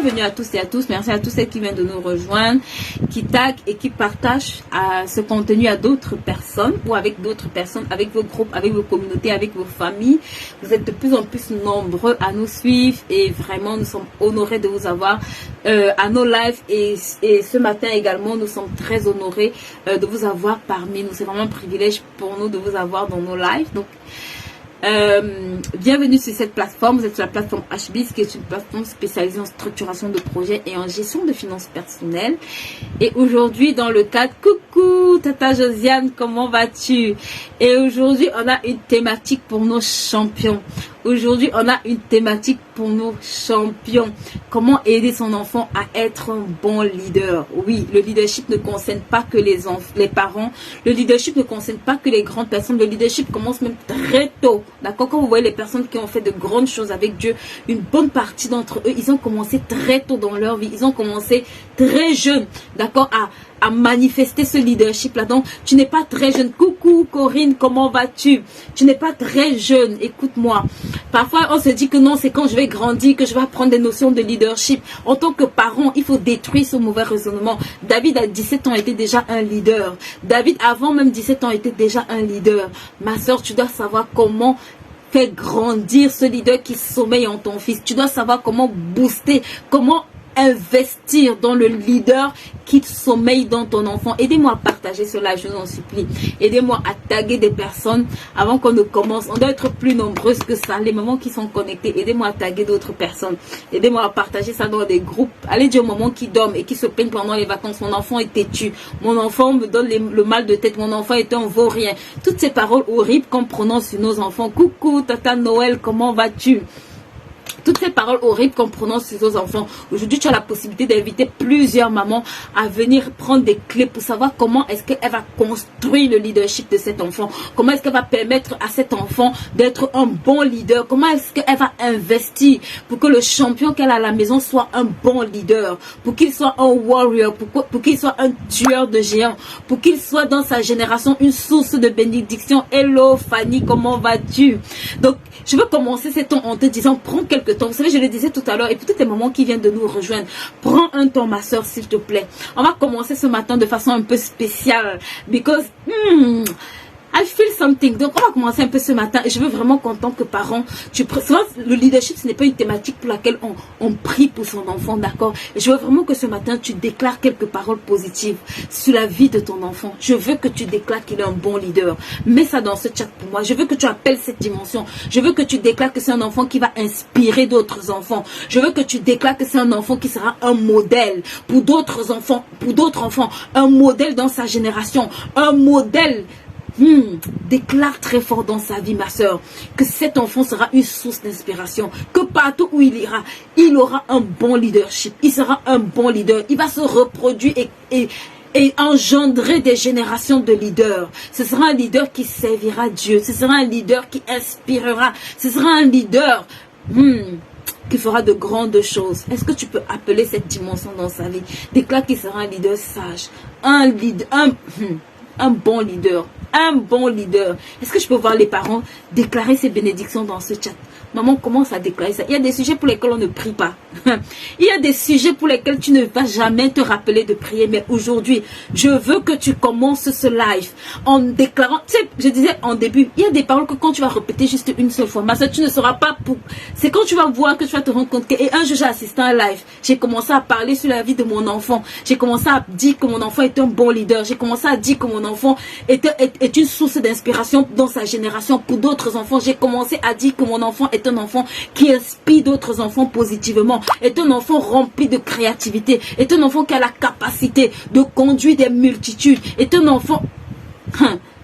bienvenue à tous et à tous. Merci à tous ceux qui viennent de nous rejoindre, qui taguent et qui partagent ce contenu à d'autres personnes ou avec d'autres personnes, avec vos groupes, avec vos communautés, avec vos familles. Vous êtes de plus en plus nombreux à nous suivre et vraiment nous sommes honorés de vous avoir à nos lives et ce matin également nous sommes très honorés de vous avoir parmi nous. C'est vraiment un privilège pour nous de vous avoir dans nos lives. Donc bienvenue sur cette plateforme. Vous êtes sur la plateforme HBIZ, qui est une plateforme spécialisée en structuration de projets et en gestion de finances personnelles. Et aujourd'hui, dans le cadre, coucou Tata Josiane, comment vas-tu? Et aujourd'hui, on a une thématique pour nos champions. Aujourd'hui, on a une thématique pour nos champions. Comment aider son enfant à être un bon leader? Oui, le leadership ne concerne pas que les parents. Le leadership ne concerne pas que les grandes personnes. Le leadership commence même très tôt. D'accord? Quand vous voyez les personnes qui ont fait de grandes choses avec Dieu, une bonne partie d'entre eux, ils ont commencé très tôt dans leur vie. Ils ont commencé très jeunes. D'accord? À manifester ce leadership là. Donc tu n'es pas très jeune. Coucou Corinne, comment vas-tu? Tu n'es pas très jeune. Écoute-moi, parfois on se dit que non, c'est quand je vais grandir que je vais apprendre des notions de leadership. En tant que parent, il faut détruire ce mauvais raisonnement. David à 17 ans était déjà un leader. David avant même 17 ans était déjà un leader. Ma soeur, tu dois savoir comment faire grandir ce leader qui sommeille en ton fils. Tu dois savoir comment booster, comment investir dans le leader qui sommeille dans ton enfant. Aidez-moi à partager cela, je vous en supplie. Aidez-moi à taguer des personnes avant qu'on ne commence. On doit être plus nombreuses que ça. Les mamans qui sont connectées, aidez-moi à taguer d'autres personnes. Aidez-moi à partager ça dans des groupes. Allez dire aux mamans qui dorment et qui se plaignent pendant les vacances. Mon enfant est têtu. Mon enfant me donne le mal de tête. Mon enfant est un vaurien. Toutes ces paroles horribles qu'on prononce sur nos enfants. Coucou Tata Noël, comment vas-tu? Toutes ces paroles horribles qu'on prononce sur nos enfants. Aujourd'hui, tu as la possibilité d'inviter plusieurs mamans à venir prendre des clés pour savoir comment est-ce qu'elle va construire le leadership de cet enfant. Comment est-ce qu'elle va permettre à cet enfant d'être un bon leader. Comment est-ce qu'elle va investir pour que le champion qu'elle a à la maison soit un bon leader. Pour qu'il soit un warrior. Pour qu'il soit un tueur de géants. Pour qu'il soit dans sa génération une source de bénédiction. Hello Fanny, comment vas-tu? Donc, je veux commencer cet temps en te disant, prends quelques temps. Vous savez, je le disais tout à l'heure, et peut-être les mamans qui viennent de nous rejoindre, prends un temps, ma soeur, s'il te plaît. On va commencer ce matin de façon un peu spéciale, because I feel something. Donc, on va commencer un peu ce matin. Et je veux vraiment qu'en tant que parent, le leadership, ce n'est pas une thématique pour laquelle on prie pour son enfant, d'accord? Et je veux vraiment que ce matin, tu déclares quelques paroles positives sur la vie de ton enfant. Je veux que tu déclares qu'il est un bon leader. Mets ça dans ce chat pour moi. Je veux que tu appelles cette dimension. Je veux que tu déclares que c'est un enfant qui va inspirer d'autres enfants. Je veux que tu déclares que c'est un enfant qui sera un modèle pour d'autres enfants, un modèle dans sa génération, un modèle. Déclare très fort dans sa vie, ma soeur, que cet enfant sera une source d'inspiration, que partout où il ira, il aura un bon leadership, il sera un bon leader, il va se reproduire et engendrer des générations de leaders. Ce sera un leader qui servira Dieu, ce sera un leader qui inspirera, ce sera un leader qui fera de grandes choses. Est-ce que tu peux appeler cette dimension dans sa vie? Déclare qu'il sera un leader sage, un bon leader. Un bon leader. Est-ce que je peux voir les parents déclarer ces bénédictions dans ce chat? Maman commence à déclarer ça. Il y a des sujets pour lesquels on ne prie pas. Il y a des sujets pour lesquels tu ne vas jamais te rappeler de prier. Mais aujourd'hui, je veux que tu commences ce live en déclarant. Tu sais, je disais en début, il y a des paroles que quand tu vas répéter juste une seule fois, ma soeur, tu ne sauras pas pour. C'est quand tu vas voir que tu vas te rendre compte que. Et un jour, j'ai assisté à un live. J'ai commencé à parler sur la vie de mon enfant. J'ai commencé à dire que mon enfant est un bon leader. J'ai commencé à dire que mon enfant est une source d'inspiration dans sa génération pour d'autres enfants. J'ai commencé à dire que mon enfant est un enfant qui inspire d'autres enfants positivement, est un enfant rempli de créativité, est un enfant qui a la capacité de conduire des multitudes, est un enfant.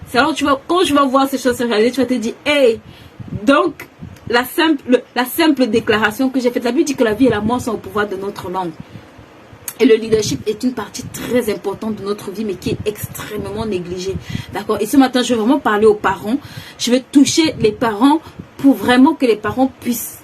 C'est alors quand tu vas voir ces choses se réaliser, tu vas te dire, hey, donc la simple déclaration que j'ai faite, la Bible dit que la vie et la mort sont au pouvoir de notre langue. Et le leadership est une partie très importante de notre vie, mais qui est extrêmement négligée. D'accord? Et ce matin, je vais vraiment parler aux parents. Je vais toucher les parents pour vraiment que les parents puissent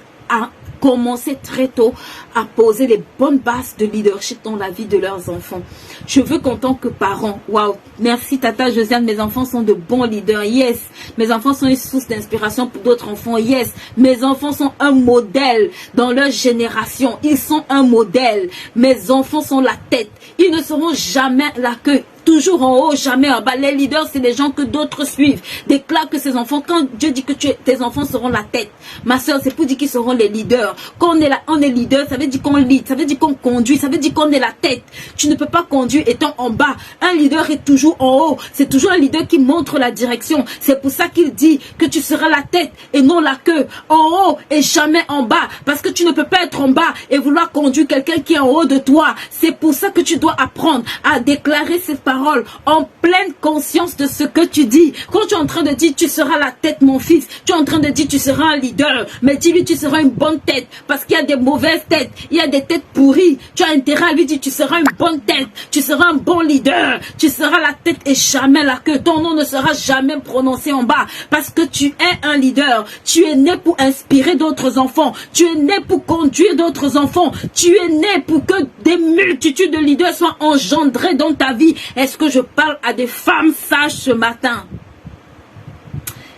commencer très tôt à poser les bonnes bases de leadership dans la vie de leurs enfants. Je veux qu'en tant que parent, waouh, merci Tata Josiane, mes enfants sont de bons leaders, yes. Mes enfants sont une source d'inspiration pour d'autres enfants, yes. Mes enfants sont un modèle dans leur génération, ils sont un modèle. Mes enfants sont la tête, ils ne seront jamais la queue. Toujours en haut, jamais en bas. Les leaders, c'est les gens que d'autres suivent. Déclare que ces enfants, quand Dieu dit que tes enfants seront la tête, ma soeur, c'est pour dire qu'ils seront les leaders. Quand on est leader, ça veut dire qu'on lead, ça veut dire qu'on conduit, ça veut dire qu'on est la tête. Tu ne peux pas conduire étant en bas. Un leader est toujours en haut. C'est toujours un leader qui montre la direction. C'est pour ça qu'il dit que tu seras la tête et non la queue. En haut et jamais en bas. Parce que tu ne peux pas être en bas et vouloir conduire quelqu'un qui est en haut de toi. C'est pour ça que tu dois apprendre à déclarer ces paroles en pleine conscience de ce que tu dis. Quand tu es en train de dire tu seras la tête mon fils, tu es en train de dire tu seras un leader, mais dis-lui tu seras une bonne tête, parce qu'il y a des mauvaises têtes, il y a des têtes pourries. Tu as intérêt à lui dire tu seras une bonne tête, tu seras un bon leader, tu seras la tête et jamais la queue. Ton nom ne sera jamais prononcé en bas, parce que tu es un leader. Tu es né pour inspirer d'autres enfants, tu es né pour conduire d'autres enfants, tu es né pour que des multitudes de leaders soient engendrés dans ta vie. Est-ce que je parle à des femmes sages ce matin?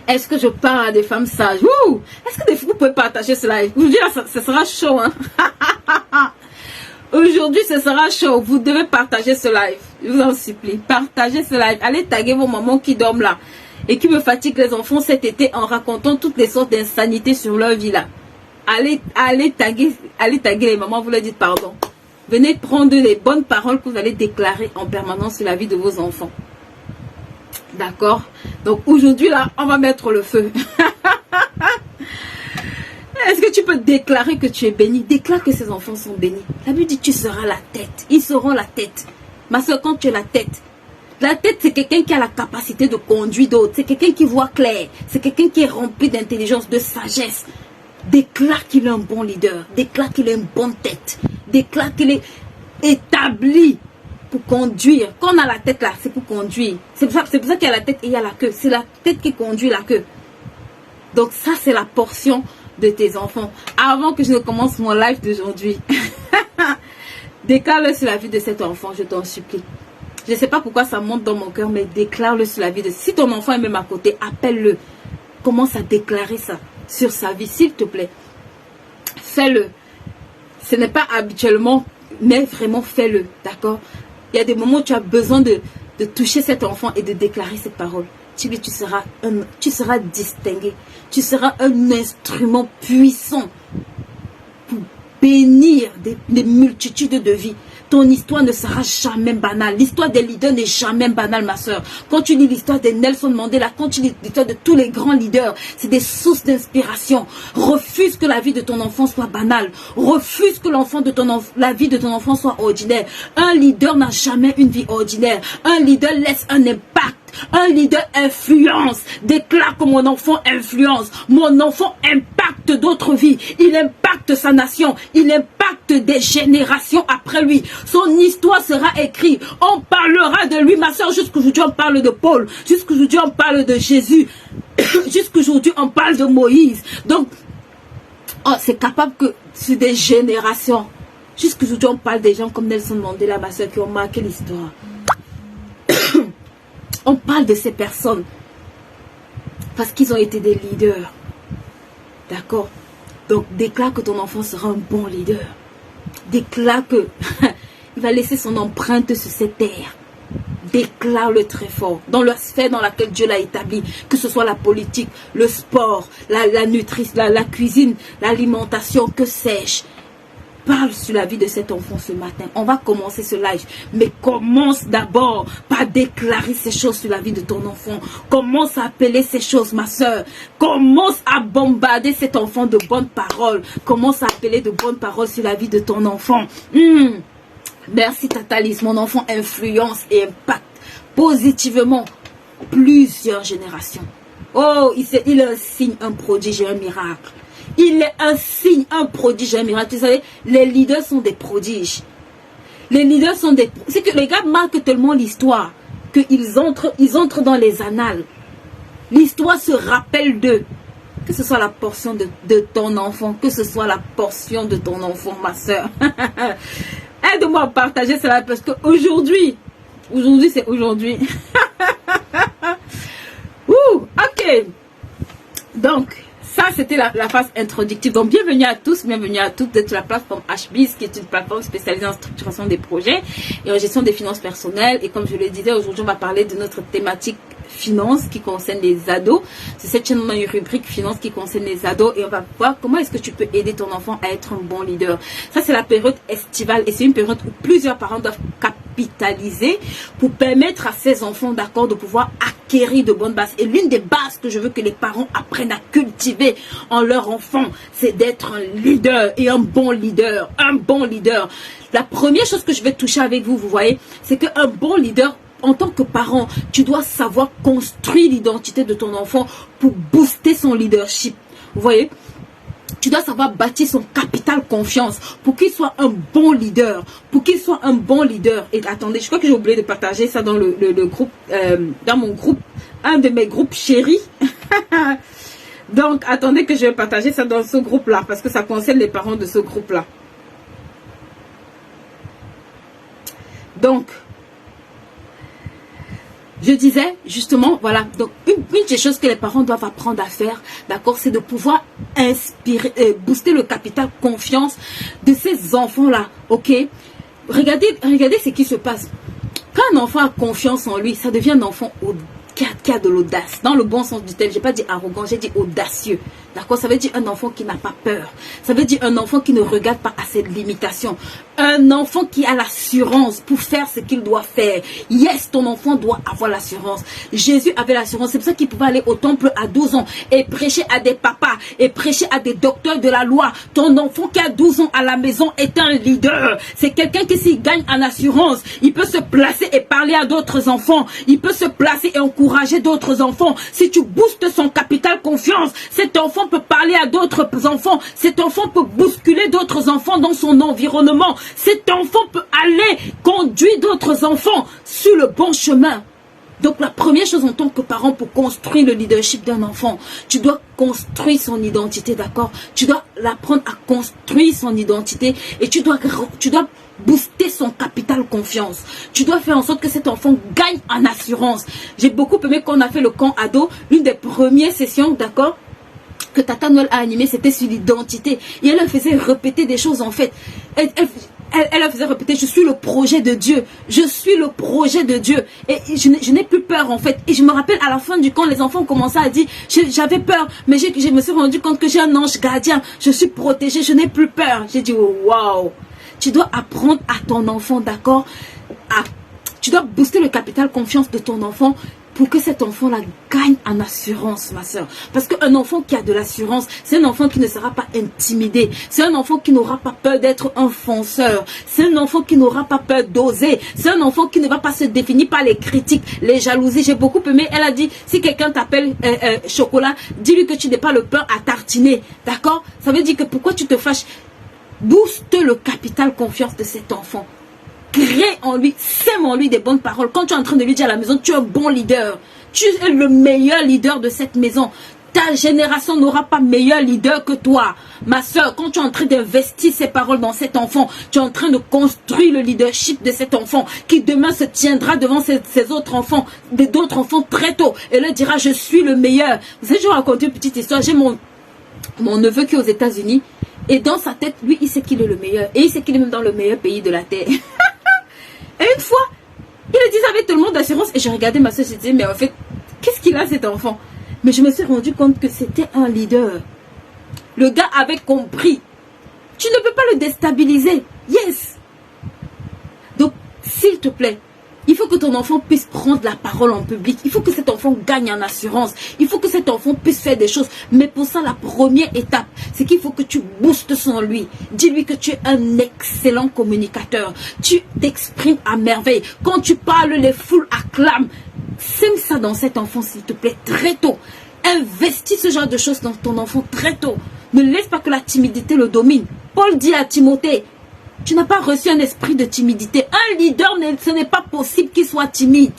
Est-ce que je parle à des femmes sages? Est-ce que vous pouvez partager ce live? Aujourd'hui, ce sera chaud. Hein? Aujourd'hui, ce sera chaud. Vous devez partager ce live. Je vous en supplie. Partagez ce live. Allez taguer vos mamans qui dorment là et qui me fatiguent les enfants cet été en racontant toutes les sortes d'insanités sur leur vie là. Allez taguer les mamans. Vous leur dites pardon. Venez prendre les bonnes paroles que vous allez déclarer en permanence sur la vie de vos enfants. D'accord? Donc aujourd'hui, là, on va mettre le feu. Est-ce que tu peux déclarer que tu es béni? Déclare que ces enfants sont bénis. La Bible dit tu seras la tête. Ils seront la tête. Ma soeur, quand tu es la tête, c'est quelqu'un qui a la capacité de conduire d'autres. C'est quelqu'un qui voit clair. C'est quelqu'un qui est rempli d'intelligence, de sagesse. Déclare qu'il est un bon leader. Déclare qu'il est une bonne tête. Déclare qu'il est établi pour conduire. Quand on a la tête là, c'est pour conduire. C'est pour ça qu'il y a la tête et il y a la queue. C'est la tête qui conduit la queue. Donc ça, c'est la portion de tes enfants. Avant que je ne commence mon live d'aujourd'hui, déclare-le sur la vie de cet enfant, je t'en supplie. Je ne sais pas pourquoi ça monte dans mon cœur, mais déclare-le sur la vie de... Si ton enfant est même à côté, appelle-le. Commence à déclarer ça sur sa vie, s'il te plaît. Fais-le. Ce n'est pas habituellement, mais vraiment fais-le, d'accord? Il y a des moments où tu as besoin de toucher cet enfant et de déclarer cette parole. Tu seras distingué. Tu seras un instrument puissant pour bénir des multitudes de vies. Ton histoire ne sera jamais banale. L'histoire des leaders n'est jamais banale, ma soeur. Quand tu lis l'histoire de Nelson Mandela, quand tu lis l'histoire de tous les grands leaders, c'est des sources d'inspiration. Refuse que la vie de ton enfant soit banale. Refuse que la vie de ton enfant soit ordinaire. Un leader n'a jamais une vie ordinaire. Un leader laisse un impact. Un leader influence. Déclare que mon enfant influence. Mon enfant impacte d'autres vies. Il impacte sa nation. Il impacte des générations après lui. Son histoire sera écrite. On parlera de lui, ma soeur. Jusqu'aujourd'hui, on parle de Paul. Jusqu'aujourd'hui, on parle de Jésus. Jusqu'aujourd'hui, on parle de Moïse. Donc, c'est capable que c'est des générations. Jusqu'aujourd'hui, on parle des gens comme Nelson Mandela, ma soeur, qui ont marqué l'histoire. On parle de ces personnes parce qu'ils ont été des leaders. D'accord? Donc, déclare que ton enfant sera un bon leader. Déclare que il va laisser son empreinte sur cette terre. Déclare-le très fort. Dans la sphère dans laquelle Dieu l'a établi, que ce soit la politique, le sport, la nutrition, la cuisine, l'alimentation, que sais-je. Parle sur la vie de cet enfant ce matin. On va commencer ce live. Mais commence d'abord par déclarer ces choses sur la vie de ton enfant. Commence à appeler ces choses, ma soeur. Commence à bombarder cet enfant de bonnes paroles. Commence à appeler de bonnes paroles sur la vie de ton enfant. Merci Tatalis. Mon enfant influence et impacte positivement plusieurs générations. Oh, il est un signe, un prodige et un miracle. Il est un signe, un prodige, un miracle. Vous savez, les leaders sont des prodiges. Les leaders sont des... C'est que les gars marquent tellement l'histoire qu'ils entrent dans les annales. L'histoire se rappelle d'eux. que ce soit la portion de ton enfant, que ce soit la portion de ton enfant, ma soeur. Aide-moi à partager cela parce qu'aujourd'hui, c'est aujourd'hui. Ok. Donc, ça, c'était la phase introductive. Donc, bienvenue à tous, bienvenue à toutes de la plateforme HBiz, qui est une plateforme spécialisée en structuration des projets et en gestion des finances personnelles. Et comme je le disais, aujourd'hui, on va parler de notre thématique finance qui concerne les ados. C'est cette chaîne, on a une rubrique finance qui concerne les ados et on va voir comment est-ce que tu peux aider ton enfant à être un bon leader. Ça, c'est la période estivale et c'est une période où plusieurs parents doivent capitaliser pour permettre à ces enfants, d'accord, de pouvoir acquérir de bonnes bases. Et l'une des bases que je veux que les parents apprennent à cultiver en leur enfant, c'est d'être un leader et un bon leader. Un bon leader. La première chose que je vais toucher avec vous, vous voyez, c'est qu'un bon leader, en tant que parent, tu dois savoir construire l'identité de ton enfant pour booster son leadership. Vous voyez? Tu dois savoir bâtir son capital confiance pour qu'il soit un bon leader. Pour qu'il soit un bon leader. Et attendez, je crois que j'ai oublié de partager ça dans le groupe, dans mon groupe, un de mes groupes chéris. Donc, attendez que je vais partager ça dans ce groupe-là parce que ça concerne les parents de ce groupe-là. Donc, je disais justement, voilà, donc une des choses que les parents doivent apprendre à faire, d'accord, c'est de pouvoir inspirer, booster le capital confiance de ces enfants-là, ok. Regardez ce qui se passe. Quand un enfant a confiance en lui, ça devient un enfant qui a de l'audace, dans le bon sens du terme. J'ai pas dit arrogant, j'ai dit audacieux. D'accord? Ça veut dire un enfant qui n'a pas peur. Ça veut dire un enfant qui ne regarde pas à ses limitations. Un enfant qui a l'assurance pour faire ce qu'il doit faire. Yes, ton enfant doit avoir l'assurance. Jésus avait l'assurance. C'est pour ça qu'il pouvait aller au temple à 12 ans et prêcher à des papas et prêcher à des docteurs de la loi. Ton enfant qui a 12 ans à la maison est un leader. C'est quelqu'un qui, s'il gagne en assurance, il peut se placer et parler à d'autres enfants. Il peut se placer et encourager d'autres enfants. Si tu boostes son capital confiance, cet enfant peut parler à d'autres enfants. Cet enfant peut bousculer d'autres enfants dans son environnement. Cet enfant peut aller conduire d'autres enfants sur le bon chemin. Donc la première chose en tant que parent pour construire le leadership d'un enfant, tu dois construire son identité, d'accord? Tu dois l'apprendre à construire son identité et tu dois booster son capital confiance. Tu dois faire en sorte que cet enfant gagne en assurance. J'ai beaucoup aimé quand on a fait le camp ado, l'une des premières sessions, d'accord, que Tata Noël a animé, c'était sur l'identité. Et elle faisait répéter des choses en fait. Elle faisait répéter, je suis le projet de Dieu. Je suis le projet de Dieu. Et je n'ai plus peur en fait. Et je me rappelle à la fin du camp, les enfants commençaient à dire, j'avais peur, mais je me suis rendu compte que j'ai un ange gardien. Je suis protégée, je n'ai plus peur. J'ai dit, oh, waouh. Tu dois apprendre à ton enfant, d'accord? Tu dois booster le capital confiance de ton enfant pour que cet enfant-là gagne en assurance, ma soeur. Parce qu'un enfant qui a de l'assurance, c'est un enfant qui ne sera pas intimidé. C'est un enfant qui n'aura pas peur d'être un fonceur. C'est un enfant qui n'aura pas peur d'oser. C'est un enfant qui ne va pas se définir par les critiques, les jalousies. J'ai beaucoup aimé, elle a dit, si quelqu'un t'appelle chocolat, dis-lui que tu n'as pas le pain à tartiner. D'accord? Ça veut dire que pourquoi tu te fâches? Booste le capital confiance de cet enfant. Crée en lui, sème en lui des bonnes paroles. Quand tu es en train de lui dire à la maison, tu es un bon leader. Tu es le meilleur leader de cette maison. Ta génération n'aura pas meilleur leader que toi. Ma soeur, quand tu es en train d'investir ces paroles dans cet enfant, tu es en train de construire le leadership de cet enfant qui demain se tiendra devant ses autres enfants, d'autres enfants très tôt et leur dira, je suis le meilleur. Vous savez, je vais raconter une petite histoire. J'ai mon neveu qui est aux États-Unis et dans sa tête, lui, il sait qu'il est le meilleur. Et il sait qu'il est même dans le meilleur pays de la terre. Et une fois, il le disait avec tout le monde d'assurance. Et je regardais ma soeur, je disais, mais en fait, qu'est-ce qu'il a cet enfant? Mais je me suis rendu compte que c'était un leader. Le gars avait compris. Tu ne peux pas le déstabiliser. Yes. Donc, s'il te plaît, il faut que ton enfant puisse prendre la parole en public. Il faut que cet enfant gagne en assurance. Il faut que cet enfant puisse faire des choses. Mais pour ça, la première étape, c'est qu'il faut que tu boostes son lui. Dis-lui que tu es un excellent communicateur. Tu t'exprimes à merveille. Quand tu parles, les foules acclament. Sème ça dans cet enfant, s'il te plaît, très tôt. Investis ce genre de choses dans ton enfant très tôt. Ne laisse pas que la timidité le domine. Paul dit à Timothée, tu n'as pas reçu un esprit de timidité. Un leader, ce n'est pas possible qu'il soit timide.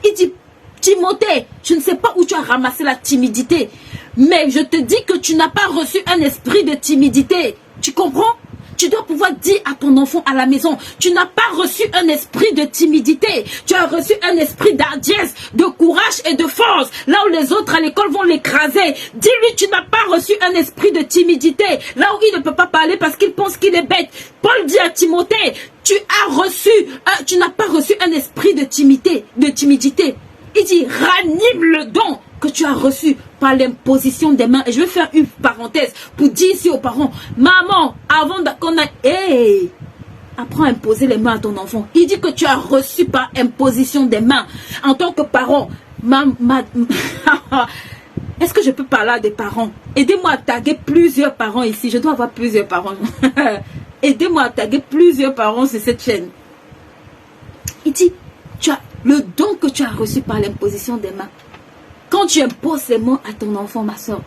Il dit, Timothée, je ne sais pas où tu as ramassé la timidité. Mais je te dis que tu n'as pas reçu un esprit de timidité. Tu comprends? Tu dois pouvoir dire à ton enfant à la maison, tu n'as pas reçu un esprit de timidité. Tu as reçu un esprit d'hardiesse, de courage et de force. Là où les autres à l'école vont l'écraser. Dis-lui, tu n'as pas reçu un esprit de timidité. Là où il ne peut pas parler parce qu'il pense qu'il est bête. Paul dit à Timothée, tu n'as pas reçu un esprit de timidité. Il dit, ranime le don que tu as reçu par l'imposition des mains. Et je vais faire une parenthèse pour dire ici aux parents, maman, avant qu'on a... apprends à imposer les mains à ton enfant. Il dit que tu as reçu par imposition des mains. En tant que parent, est-ce que je peux parler à des parents? Aidez-moi à taguer plusieurs parents ici. Je dois avoir plusieurs parents. Aidez-moi à taguer plusieurs parents sur cette chaîne. Il dit, tu as le don que tu as reçu par l'imposition des mains. Quand tu imposes les mains à ton enfant, ma soeur,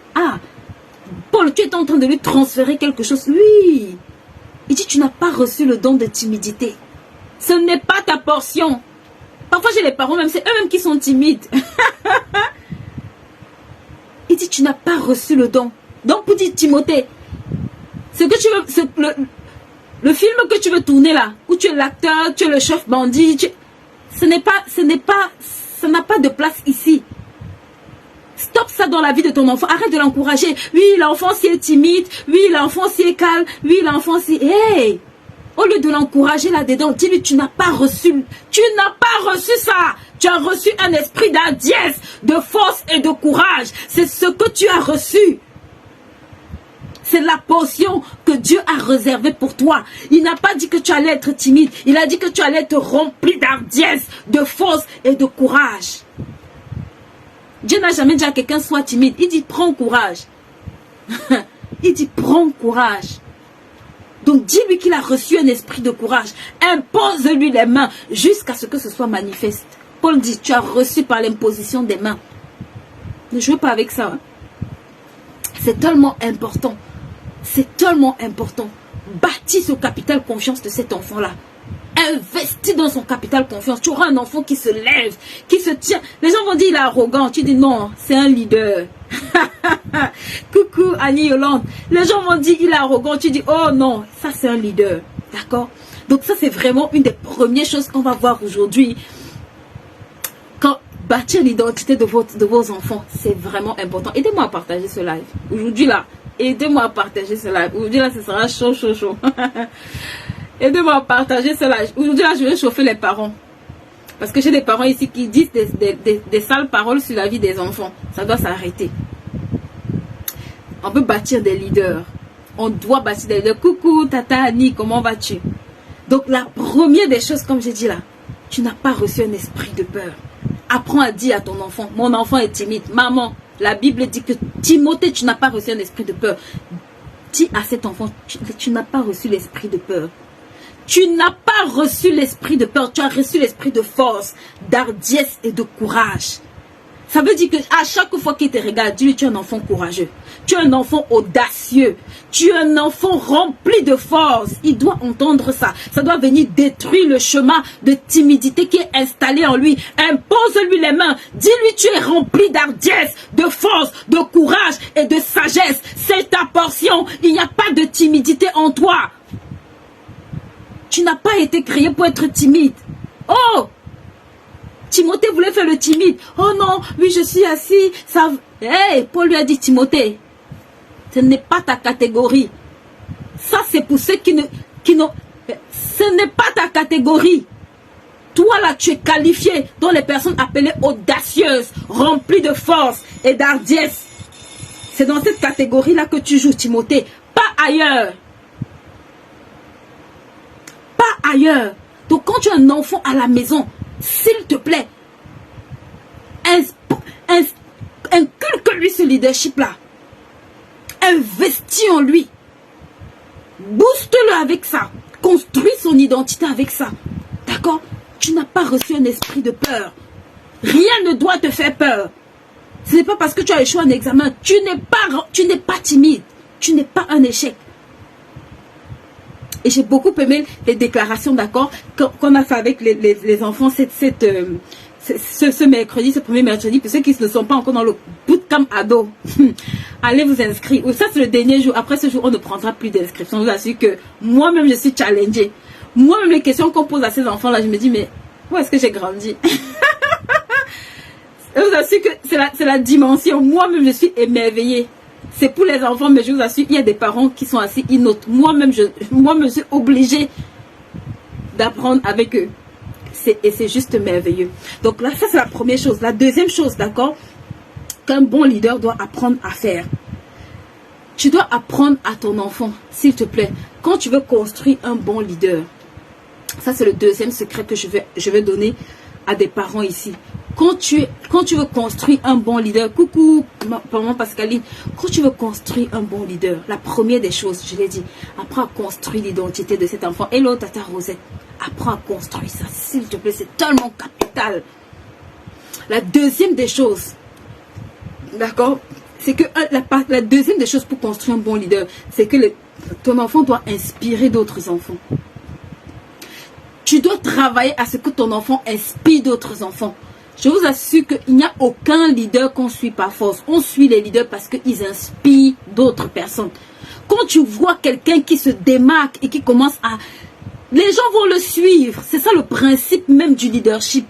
Paul, tu es en train de lui transférer quelque chose. Oui. Il dit, tu n'as pas reçu le don de timidité. Ce n'est pas ta portion. Parfois, j'ai les parents, même c'est eux-mêmes qui sont timides. Il dit, tu n'as pas reçu le don. Donc, pour dire Timothée, ce que tu veux, le film que tu veux tourner là, où tu es l'acteur, tu es le chef bandit, ça n'a pas de place ici. Stop ça dans la vie de ton enfant. Arrête de l'encourager. Oui, l'enfant s'y est timide. Oui, l'enfant s'y est calme. Oui, l'enfant s'y... Hey! Au lieu de l'encourager là-dedans, dis-lui, tu n'as pas reçu ça. Tu as reçu un esprit d'hardiesse, de force et de courage. C'est ce que tu as reçu. C'est la portion que Dieu a réservée pour toi. Il n'a pas dit que tu allais être timide. Il a dit que tu allais être rempli d'hardiesse, de force et de courage. Dieu n'a jamais dit à quelqu'un sois timide. Il dit prends courage. Il dit prends courage. Donc dis-lui qu'il a reçu un esprit de courage. Impose-lui les mains jusqu'à ce que ce soit manifeste. Paul dit tu as reçu par l'imposition des mains. Ne jouez pas avec ça. Hein. C'est tellement important. C'est tellement important. Bâtis ce capital confiance de cet enfant-là. Investis dans son capital confiance. Tu auras un enfant qui se lève, qui se tient. Les gens vont dire il est arrogant. Tu dis non, c'est un leader. Coucou Annie Yolande. Les gens vont dire il est arrogant. Tu dis oh non, ça c'est un leader. D'accord? Donc ça c'est vraiment une des premières choses qu'on va voir aujourd'hui. Quand bâtir l'identité de vos enfants, c'est vraiment important. Aidez-moi à partager ce live. Aujourd'hui là, aidez-moi à partager ce live. Aujourd'hui là, ce sera chaud, chaud, chaud. Aidez-moi à partager ce live. Aujourd'hui là, je vais chauffer les parents. Parce que j'ai des parents ici qui disent des sales paroles sur la vie des enfants. Ça doit s'arrêter. On peut bâtir des leaders. On doit bâtir des leaders. Coucou, Tata Annie, comment vas-tu? Donc la première des choses, comme j'ai dit là, tu n'as pas reçu un esprit de peur. Apprends à dire à ton enfant, mon enfant est timide. Maman, la Bible dit que Timothée, tu n'as pas reçu un esprit de peur. Dis à cet enfant, tu n'as pas reçu l'esprit de peur. Tu n'as pas reçu l'esprit de peur. Tu as reçu l'esprit de force, d'hardiesse et de courage. Ça veut dire qu'à chaque fois qu'il te regarde, dis-lui, tu es un enfant courageux. Tu es un enfant audacieux. Tu es un enfant rempli de force. Il doit entendre ça. Ça doit venir détruire le chemin de timidité qui est installé en lui. Impose-lui les mains. Dis-lui, tu es rempli d'hardiesse, de force, de courage et de sagesse. C'est ta portion. Il n'y a pas de timidité en toi. Tu n'as pas été créé pour être timide. Oh! Timothée voulait faire le timide. Oh non, oui, je suis assis. Ça... Hey, Paul lui a dit, Timothée, ce n'est pas ta catégorie. Ça, c'est pour ceux qui n'ont... Ce n'est pas ta catégorie. Toi, là, tu es qualifié dans les personnes appelées audacieuses, remplies de force et d'hardiesse. C'est dans cette catégorie-là que tu joues, Timothée. Pas ailleurs. Pas ailleurs. Donc, quand tu as un enfant à la maison, s'il te plaît, inculque-lui ce leadership-là. Investis en lui. Booste-le avec ça. Construis son identité avec ça. D'accord? Tu n'as pas reçu un esprit de peur. Rien ne doit te faire peur. Ce n'est pas parce que tu as échoué un examen. Tu n'es pas timide. Tu n'es pas un échec. Et j'ai beaucoup aimé les déclarations, d'accord, qu'on a fait avec les enfants ce mercredi, ce premier mercredi. Pour ceux qui ne sont pas encore dans le bootcamp camp ado. Allez vous inscrire. Ça, c'est le dernier jour. Après ce jour, on ne prendra plus d'inscription. Je vous assure que moi-même, je suis challengée. Moi-même, les questions qu'on pose à ces enfants-là, je me dis, mais où est-ce que j'ai grandi? Je vous assure que c'est la dimension. Moi-même, je suis émerveillée. C'est pour les enfants, mais je vous assure, il y a des parents qui sont assez innotes. Moi-même, je suis obligée d'apprendre avec eux. Et c'est juste merveilleux. Donc là, ça c'est la première chose. La deuxième chose, d'accord, qu'un bon leader doit apprendre à faire. Tu dois apprendre à ton enfant, s'il te plaît, quand tu veux construire un bon leader. Ça c'est le deuxième secret que je vais donner à des parents ici. Quand tu veux construire un bon leader, coucou maman Pascaline, quand tu veux construire un bon leader, la première des choses, je l'ai dit, apprends à construire l'identité de cet enfant. Hello Tata Rosette, apprends à construire ça, s'il te plaît, c'est tellement capital. La deuxième des choses, d'accord, c'est que la deuxième des choses pour construire un bon leader, c'est que ton enfant doit inspirer d'autres enfants. Tu dois travailler à ce que ton enfant inspire d'autres enfants. Je vous assure qu'il n'y a aucun leader qu'on suit par force. On suit les leaders parce qu'ils inspirent d'autres personnes. Quand tu vois quelqu'un qui se démarque et qui commence à... Les gens vont le suivre. C'est ça le principe même du leadership.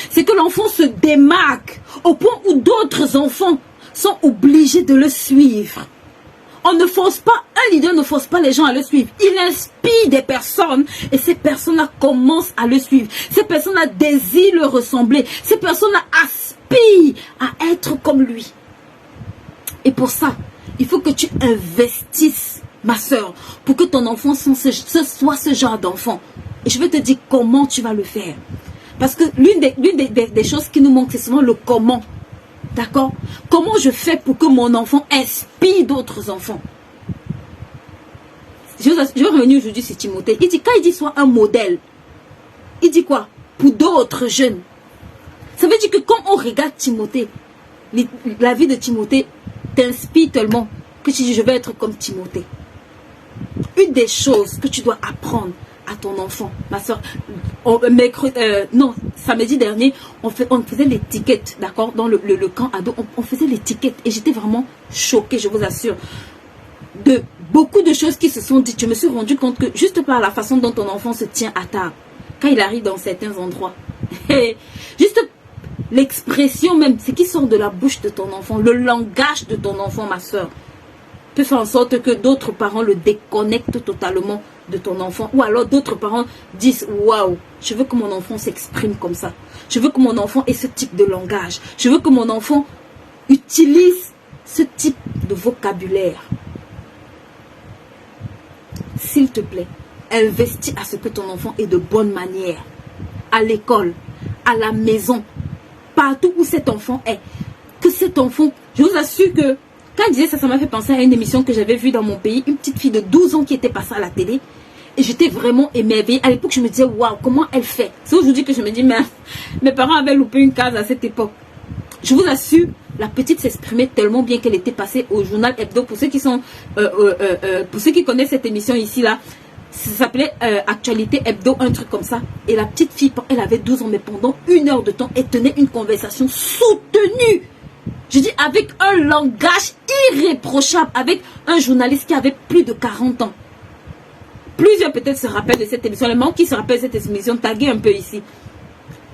C'est que l'enfant se démarque au point où d'autres enfants sont obligés de le suivre. On ne force pas, un leader ne force pas les gens à le suivre. Il inspire des personnes et ces personnes-là commencent à le suivre. Ces personnes-là désirent le ressembler. Ces personnes-là aspirent à être comme lui. Et pour ça, il faut que tu investisses, ma soeur, pour que ton enfant soit ce genre d'enfant. Et je vais te dire comment tu vas le faire. Parce que l'une des choses qui nous manque, c'est souvent le comment. D'accord? Comment je fais pour que mon enfant inspire d'autres enfants? Je vais revenir aujourd'hui sur Timothée. Il dit, quand il dit soit un modèle, il dit quoi? Pour d'autres jeunes. Ça veut dire que quand on regarde Timothée, la vie de Timothée t'inspire tellement que tu dis, je vais être comme Timothée. Une des choses que tu dois apprendre à ton enfant, ma soeur, samedi dernier, on faisait l'étiquette, d'accord, dans le camp ado, on faisait l'étiquette et j'étais vraiment choquée, je vous assure, de beaucoup de choses qui se sont dites. Je me suis rendu compte que juste par la façon dont ton enfant se tient à table, quand il arrive dans certains endroits, juste l'expression même, ce qui sort de la bouche de ton enfant, le langage de ton enfant, ma soeur, peut faire en sorte que d'autres parents le déconnectent totalement de ton enfant. Ou alors d'autres parents disent, waouh, je veux que mon enfant s'exprime comme ça. Je veux que mon enfant ait ce type de langage. Je veux que mon enfant utilise ce type de vocabulaire. S'il te plaît, investis à ce que ton enfant ait de bonnes manières. À l'école, à la maison, partout où cet enfant est. Que cet enfant, je vous assure que quand je disais ça, ça m'a fait penser à une émission que j'avais vue dans mon pays, une petite fille de 12 ans qui était passée à la télé. Et j'étais vraiment émerveillée. À l'époque, je me disais, waouh, comment elle fait? C'est aujourd'hui que je me dis, mais mes parents avaient loupé une case à cette époque. Je vous assure, la petite s'exprimait tellement bien qu'elle était passée au journal Hebdo. Pour ceux qui sont, pour ceux qui connaissent cette émission ici, là, ça s'appelait Actualité Hebdo, un truc comme ça. Et la petite fille, elle avait 12 ans, mais pendant 1 heure de temps, elle tenait une conversation soutenue. Je dis avec un langage irréprochable, avec un journaliste qui avait plus de 40 ans. Plusieurs peut-être se rappellent de cette émission. Les membres qui se rappellent de cette émission, taguez un peu ici.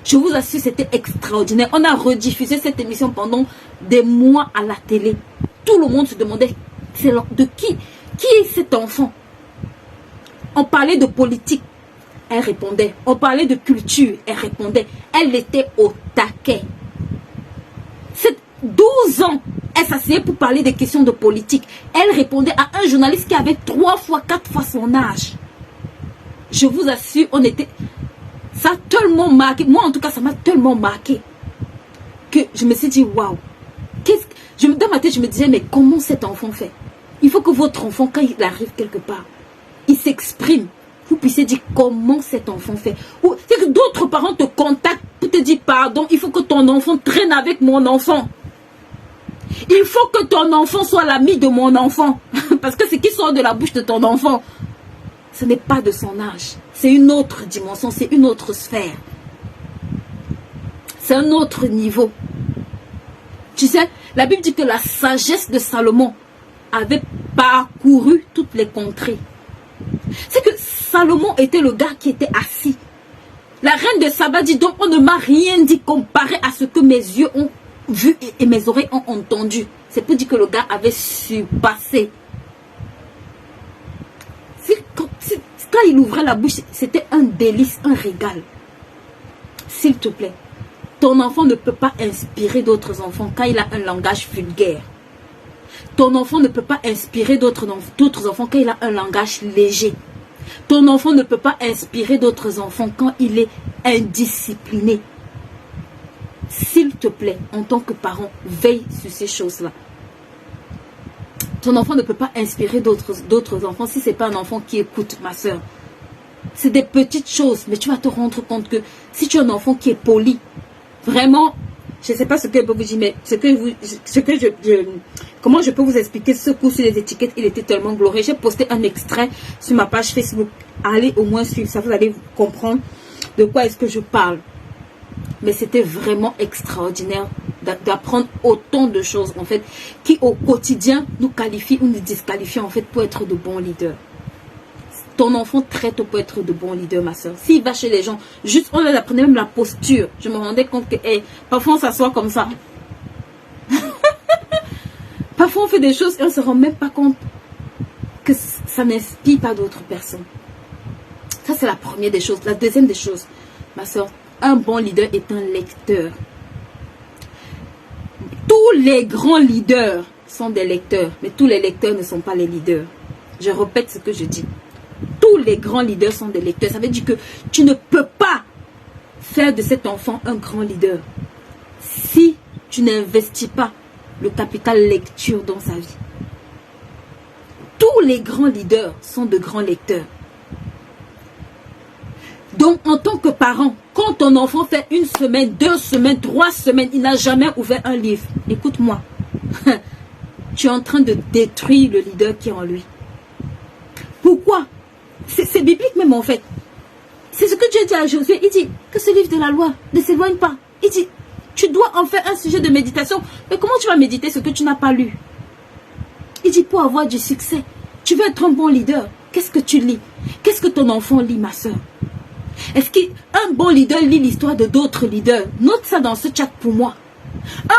Je vous assure, c'était extraordinaire. On a rediffusé cette émission pendant des mois à la télé. Tout le monde se demandait de qui est cet enfant. On parlait de politique, elle répondait. On parlait de culture, elle répondait. Elle était au taquet. 12 ans, elle s'asseyait pour parler des questions de politique. Elle répondait à un journaliste qui avait 3 fois, 4 fois son âge. Je vous assure, ça a tellement marqué. Moi, en tout cas, ça m'a tellement marqué que je me suis dit, waouh. Dans ma tête, je me disais, mais comment cet enfant fait? Il faut que votre enfant, quand il arrive quelque part, il s'exprime. Vous puissiez dire comment cet enfant fait. C'est que d'autres parents te contactent pour te dire, pardon, il faut que ton enfant traîne avec mon enfant. Il faut que ton enfant soit l'ami de mon enfant. Parce que ce qui sort de la bouche de ton enfant, ce n'est pas de son âge. C'est une autre dimension, c'est une autre sphère. C'est un autre niveau. Tu sais, La Bible dit que la sagesse de Salomon avait parcouru toutes les contrées. C'est que Salomon était le gars qui était assis. La reine de Saba dit donc on ne m'a rien dit comparé à ce que mes yeux ont vu et mes oreilles ont entendu. C'est pour dire que le gars avait surpassé. Quand il ouvrait la bouche, c'était un délice, un régal. S'il te plaît, ton enfant ne peut pas inspirer d'autres enfants quand il a un langage vulgaire. Ton enfant ne peut pas inspirer d'autres enfants quand il a un langage léger. Ton enfant ne peut pas inspirer d'autres enfants quand il est indiscipliné. S'il te plaît, en tant que parent, veille sur ces choses-là. Ton enfant ne peut pas inspirer d'autres enfants si ce n'est pas un enfant qui écoute, ma soeur. C'est des petites choses, mais tu vas te rendre compte que si tu as un enfant qui est poli, vraiment, je ne sais pas ce que je peux vous dire, mais comment je peux vous expliquer ce cours sur les étiquettes, il était tellement glorieux. J'ai posté un extrait sur ma page Facebook. Allez au moins suivre ça, vous allez comprendre de quoi est-ce que je parle. Mais c'était vraiment extraordinaire d'apprendre autant de choses, en fait, qui au quotidien nous qualifient ou nous disqualifient, en fait, pour être de bons leaders. Ton enfant très tôt peut être de bons leaders, ma soeur. S'il va chez les gens, juste, on apprenait même la posture. Je me rendais compte que, parfois on s'assoit comme ça. Parfois on fait des choses et on ne se rend même pas compte que ça n'inspire pas d'autres personnes. Ça, c'est la première des choses. La deuxième des choses, ma soeur, un bon leader est un lecteur. Tous les grands leaders sont des lecteurs, mais tous les lecteurs ne sont pas les leaders. Je répète ce que je dis. Tous les grands leaders sont des lecteurs. Ça veut dire que tu ne peux pas faire de cet enfant un grand leader si tu n'investis pas le capital lecture dans sa vie. Tous les grands leaders sont de grands lecteurs. Donc, en tant que parent, quand ton enfant fait 1 semaine, 2 semaines, 3 semaines, il n'a jamais ouvert un livre. Écoute-moi, tu es en train de détruire le leader qui est en lui. Pourquoi? C'est biblique même en fait. C'est ce que Dieu dit à Josué. Il dit que ce livre de la loi ne s'éloigne pas. Il dit, tu dois en faire un sujet de méditation. Mais comment tu vas méditer ce que tu n'as pas lu? Il dit, pour avoir du succès, tu veux être un bon leader. Qu'est-ce que tu lis? Qu'est-ce que ton enfant lit, ma soeur? Est-ce qu'un bon leader lit l'histoire de d'autres leaders? Note ça dans ce chat pour moi.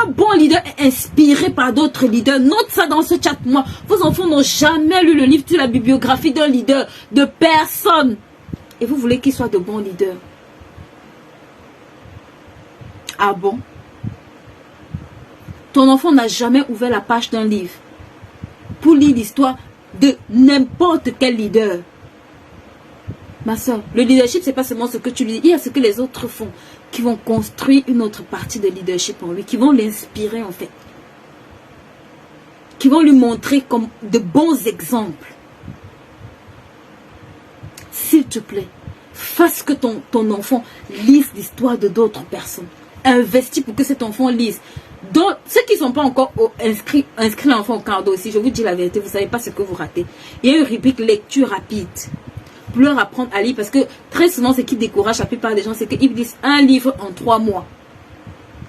Un bon leader est inspiré par d'autres leaders. Note ça dans ce chat pour moi. Vos enfants n'ont jamais lu le livre sur la bibliographie d'un leader, de personne. Et vous voulez qu'ils soient de bons leaders? Ah bon? Ton enfant n'a jamais ouvert la page d'un livre pour lire l'histoire de n'importe quel leader. Ma soeur, le leadership, c'est pas seulement ce que tu lis, il y a ce que les autres font, qui vont construire une autre partie de leadership en lui, qui vont l'inspirer en fait, qui vont lui montrer comme de bons exemples. S'il te plaît, fasse que ton enfant lise l'histoire de d'autres personnes. Investis pour que cet enfant lise. Donc, ceux qui ne sont pas encore inscrits l'enfant au cardo aussi, je vous dis la vérité, vous ne savez pas ce que vous ratez. Il y a une rubrique lecture rapide pour leur apprendre à lire, parce que très souvent, ce qui décourage la plupart des gens, c'est qu'ils lisent un livre en 3 mois.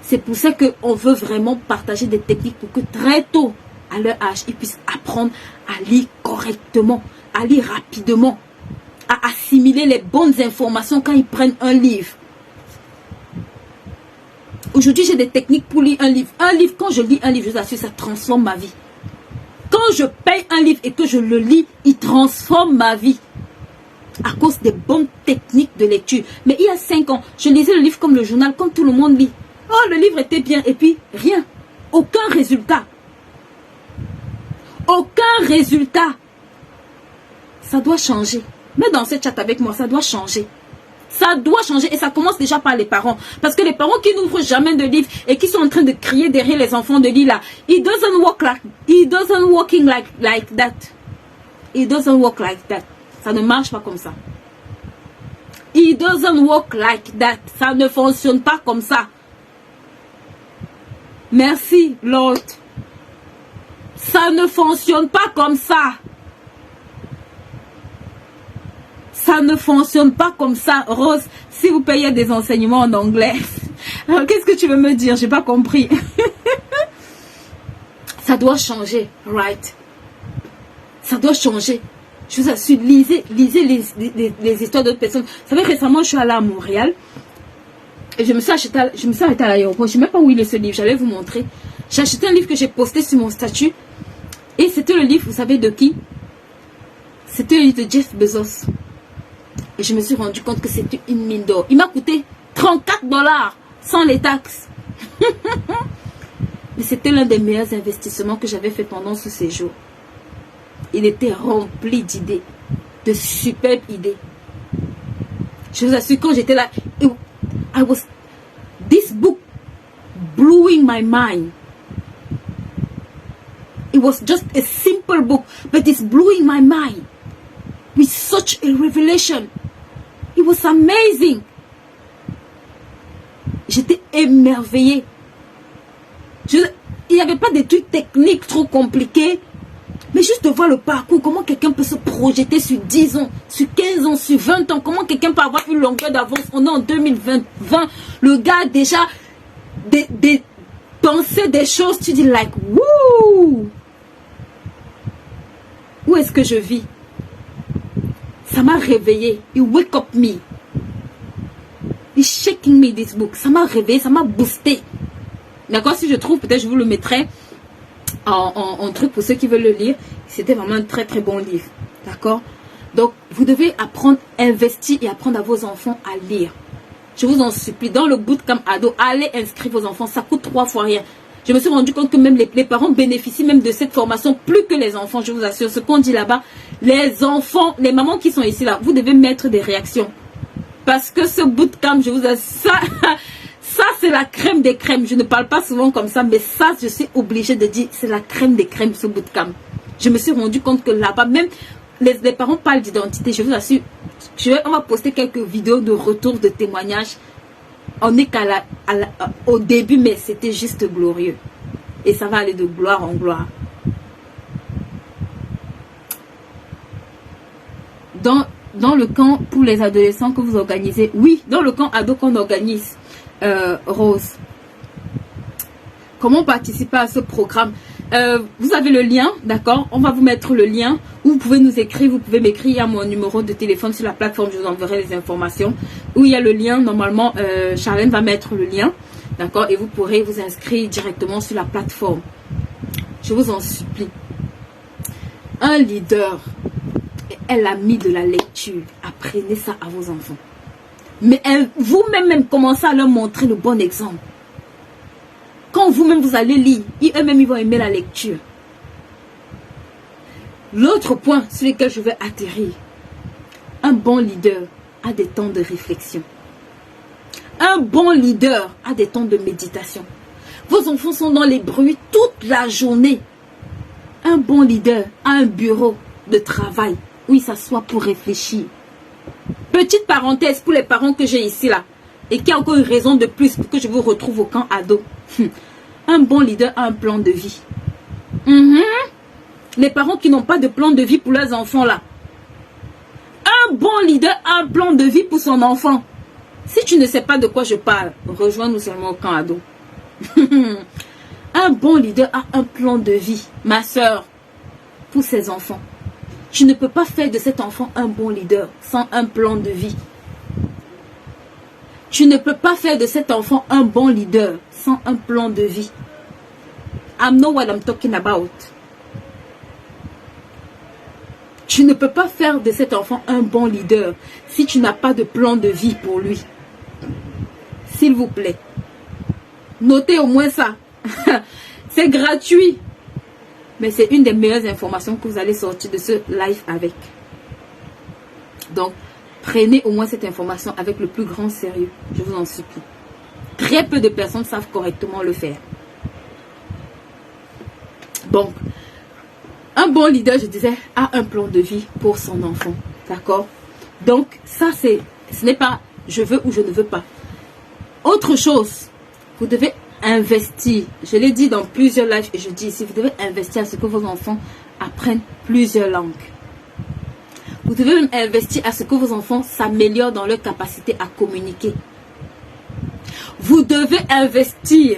C'est pour ça qu'on veut vraiment partager des techniques pour que très tôt, à leur âge, ils puissent apprendre à lire correctement, à lire rapidement, à assimiler les bonnes informations quand ils prennent un livre. Aujourd'hui, j'ai des techniques pour lire un livre. Un livre, quand je lis un livre, je vous assure, ça transforme ma vie. Quand je paye un livre et que je le lis, il transforme ma vie. À cause des bonnes techniques de lecture. Mais il y a 5 ans, je lisais le livre comme le journal, comme tout le monde lit. Oh, le livre était bien. Et puis, rien. Aucun résultat. Aucun résultat. Ça doit changer. Mais dans ce chat avec moi, ça doit changer. Ça doit changer et ça commence déjà par les parents. Parce que les parents qui n'ouvrent jamais de livres et qui sont en train de crier derrière les enfants de lire là, it doesn't walk like that. It doesn't walk like that. Ça ne marche pas comme ça. It doesn't work like that. Ça ne fonctionne pas comme ça. Merci, Lord. Ça ne fonctionne pas comme ça. Ça ne fonctionne pas comme ça. Rose, si vous payez des enseignements en anglais, qu'est-ce que tu veux me dire? J'ai pas compris. Ça doit changer, right? Ça doit changer. Je vous assure, lisez les histoires d'autres personnes. Vous savez, récemment, je suis allée à Montréal et je me suis arrêtée à l'aéroport. Je ne sais même pas où il est ce livre, j'allais vous montrer. J'ai acheté un livre que j'ai posté sur mon statut et c'était le livre, vous savez de qui? C'était le livre de Jeff Bezos. Et je me suis rendu compte que c'était une mine d'or. Il m'a coûté 34 $ sans les taxes. Mais c'était l'un des meilleurs investissements que j'avais fait pendant ce séjour. Il était rempli d'idées, de superbes idées. Je vous assure, quand j'étais là, this book blowing my mind. It was just a simple book, but it's blowing my mind with such a revelation. It was amazing. J'étais émerveillée. Il n'y avait pas des trucs techniques trop compliqués. Mais juste de voir le parcours, comment quelqu'un peut se projeter sur 10 ans, sur 15 ans, sur 20 ans. Comment quelqu'un peut avoir une longueur d'avance. On est en 2020. Le gars a déjà pensé des choses. Tu dis like, wouh! Où est-ce que je vis? Ça m'a réveillé. It wake up me. It's shaking me, this book. Ça m'a réveillé, ça m'a boosté. D'accord? Si je trouve, peut-être je vous le mettrai en truc pour ceux qui veulent le lire. C'était vraiment un très très bon livre. D'accord? Donc, vous devez apprendre, investir et apprendre à vos enfants à lire. Je vous en supplie. Dans le bootcamp ado, allez inscrire vos enfants. Ça coûte 3 fois rien. Je me suis rendu compte que même les parents bénéficient même de cette formation plus que les enfants. Je vous assure. Ce qu'on dit là-bas, les enfants, les mamans qui sont ici là, vous devez mettre des réactions. Parce que ce bootcamp, je vous assure, ça c'est la crème des crèmes. Je ne parle pas souvent comme ça, mais ça, je suis obligée de dire, c'est la crème des crèmes, ce bootcamp. Je me suis rendu compte que là-bas, même les parents parlent d'identité. Je vous assure, on va poster quelques vidéos de retour, de témoignages. On n'est qu'à au début, mais c'était juste glorieux. Et ça va aller de gloire en gloire. Dans le camp pour les adolescents que vous organisez, oui, dans le camp ado qu'on organise, Rose, comment participer à ce programme? Vous avez le lien, d'accord? On va vous mettre le lien. Vous pouvez nous écrire, vous pouvez m'écrire à mon numéro de téléphone sur la plateforme, je vous enverrai les informations. Où il y a le lien, normalement, Charlène va mettre le lien, d'accord? Et vous pourrez vous inscrire directement sur la plateforme. Je vous en supplie. Un leader est l'ami de la lecture. Apprenez ça à vos enfants. Mais vous-même, commencez à leur montrer le bon exemple. Quand vous-même vous allez lire, eux-mêmes ils vont aimer la lecture. L'autre point sur lequel je vais atterrir, un bon leader a des temps de réflexion. Un bon leader a des temps de méditation. Vos enfants sont dans les bruits toute la journée. Un bon leader a un bureau de travail où il s'assoit pour réfléchir. Petite parenthèse pour les parents que j'ai ici là et qui a encore une raison de plus pour que je vous retrouve au camp ado. Un bon leader a un plan de vie. Les parents qui n'ont pas de plan de vie pour leurs enfants là. Un bon leader a un plan de vie pour son enfant. Si tu ne sais pas de quoi je parle, rejoins-nous seulement au camp ado. Un bon leader a un plan de vie, ma soeur, pour ses enfants. Tu ne peux pas faire de cet enfant un bon leader sans un plan de vie. Tu ne peux pas faire de cet enfant un bon leader sans un plan de vie. I know what I'm talking about. Tu ne peux pas faire de cet enfant un bon leader si tu n'as pas de plan de vie pour lui. S'il vous plaît. Notez au moins ça. C'est gratuit. Mais c'est une des meilleures informations que vous allez sortir de ce live avec. Donc, prenez au moins cette information avec le plus grand sérieux. Je vous en supplie. Très peu de personnes savent correctement le faire. Donc, un bon leader, je disais, a un plan de vie pour son enfant. D'accord? Donc, ça, ce n'est pas je veux ou je ne veux pas. Autre chose, vous devez investir. Je l'ai dit dans plusieurs lives et je dis ici, vous devez investir à ce que vos enfants apprennent plusieurs langues. Vous devez même investir à ce que vos enfants s'améliorent dans leur capacité à communiquer. Vous devez investir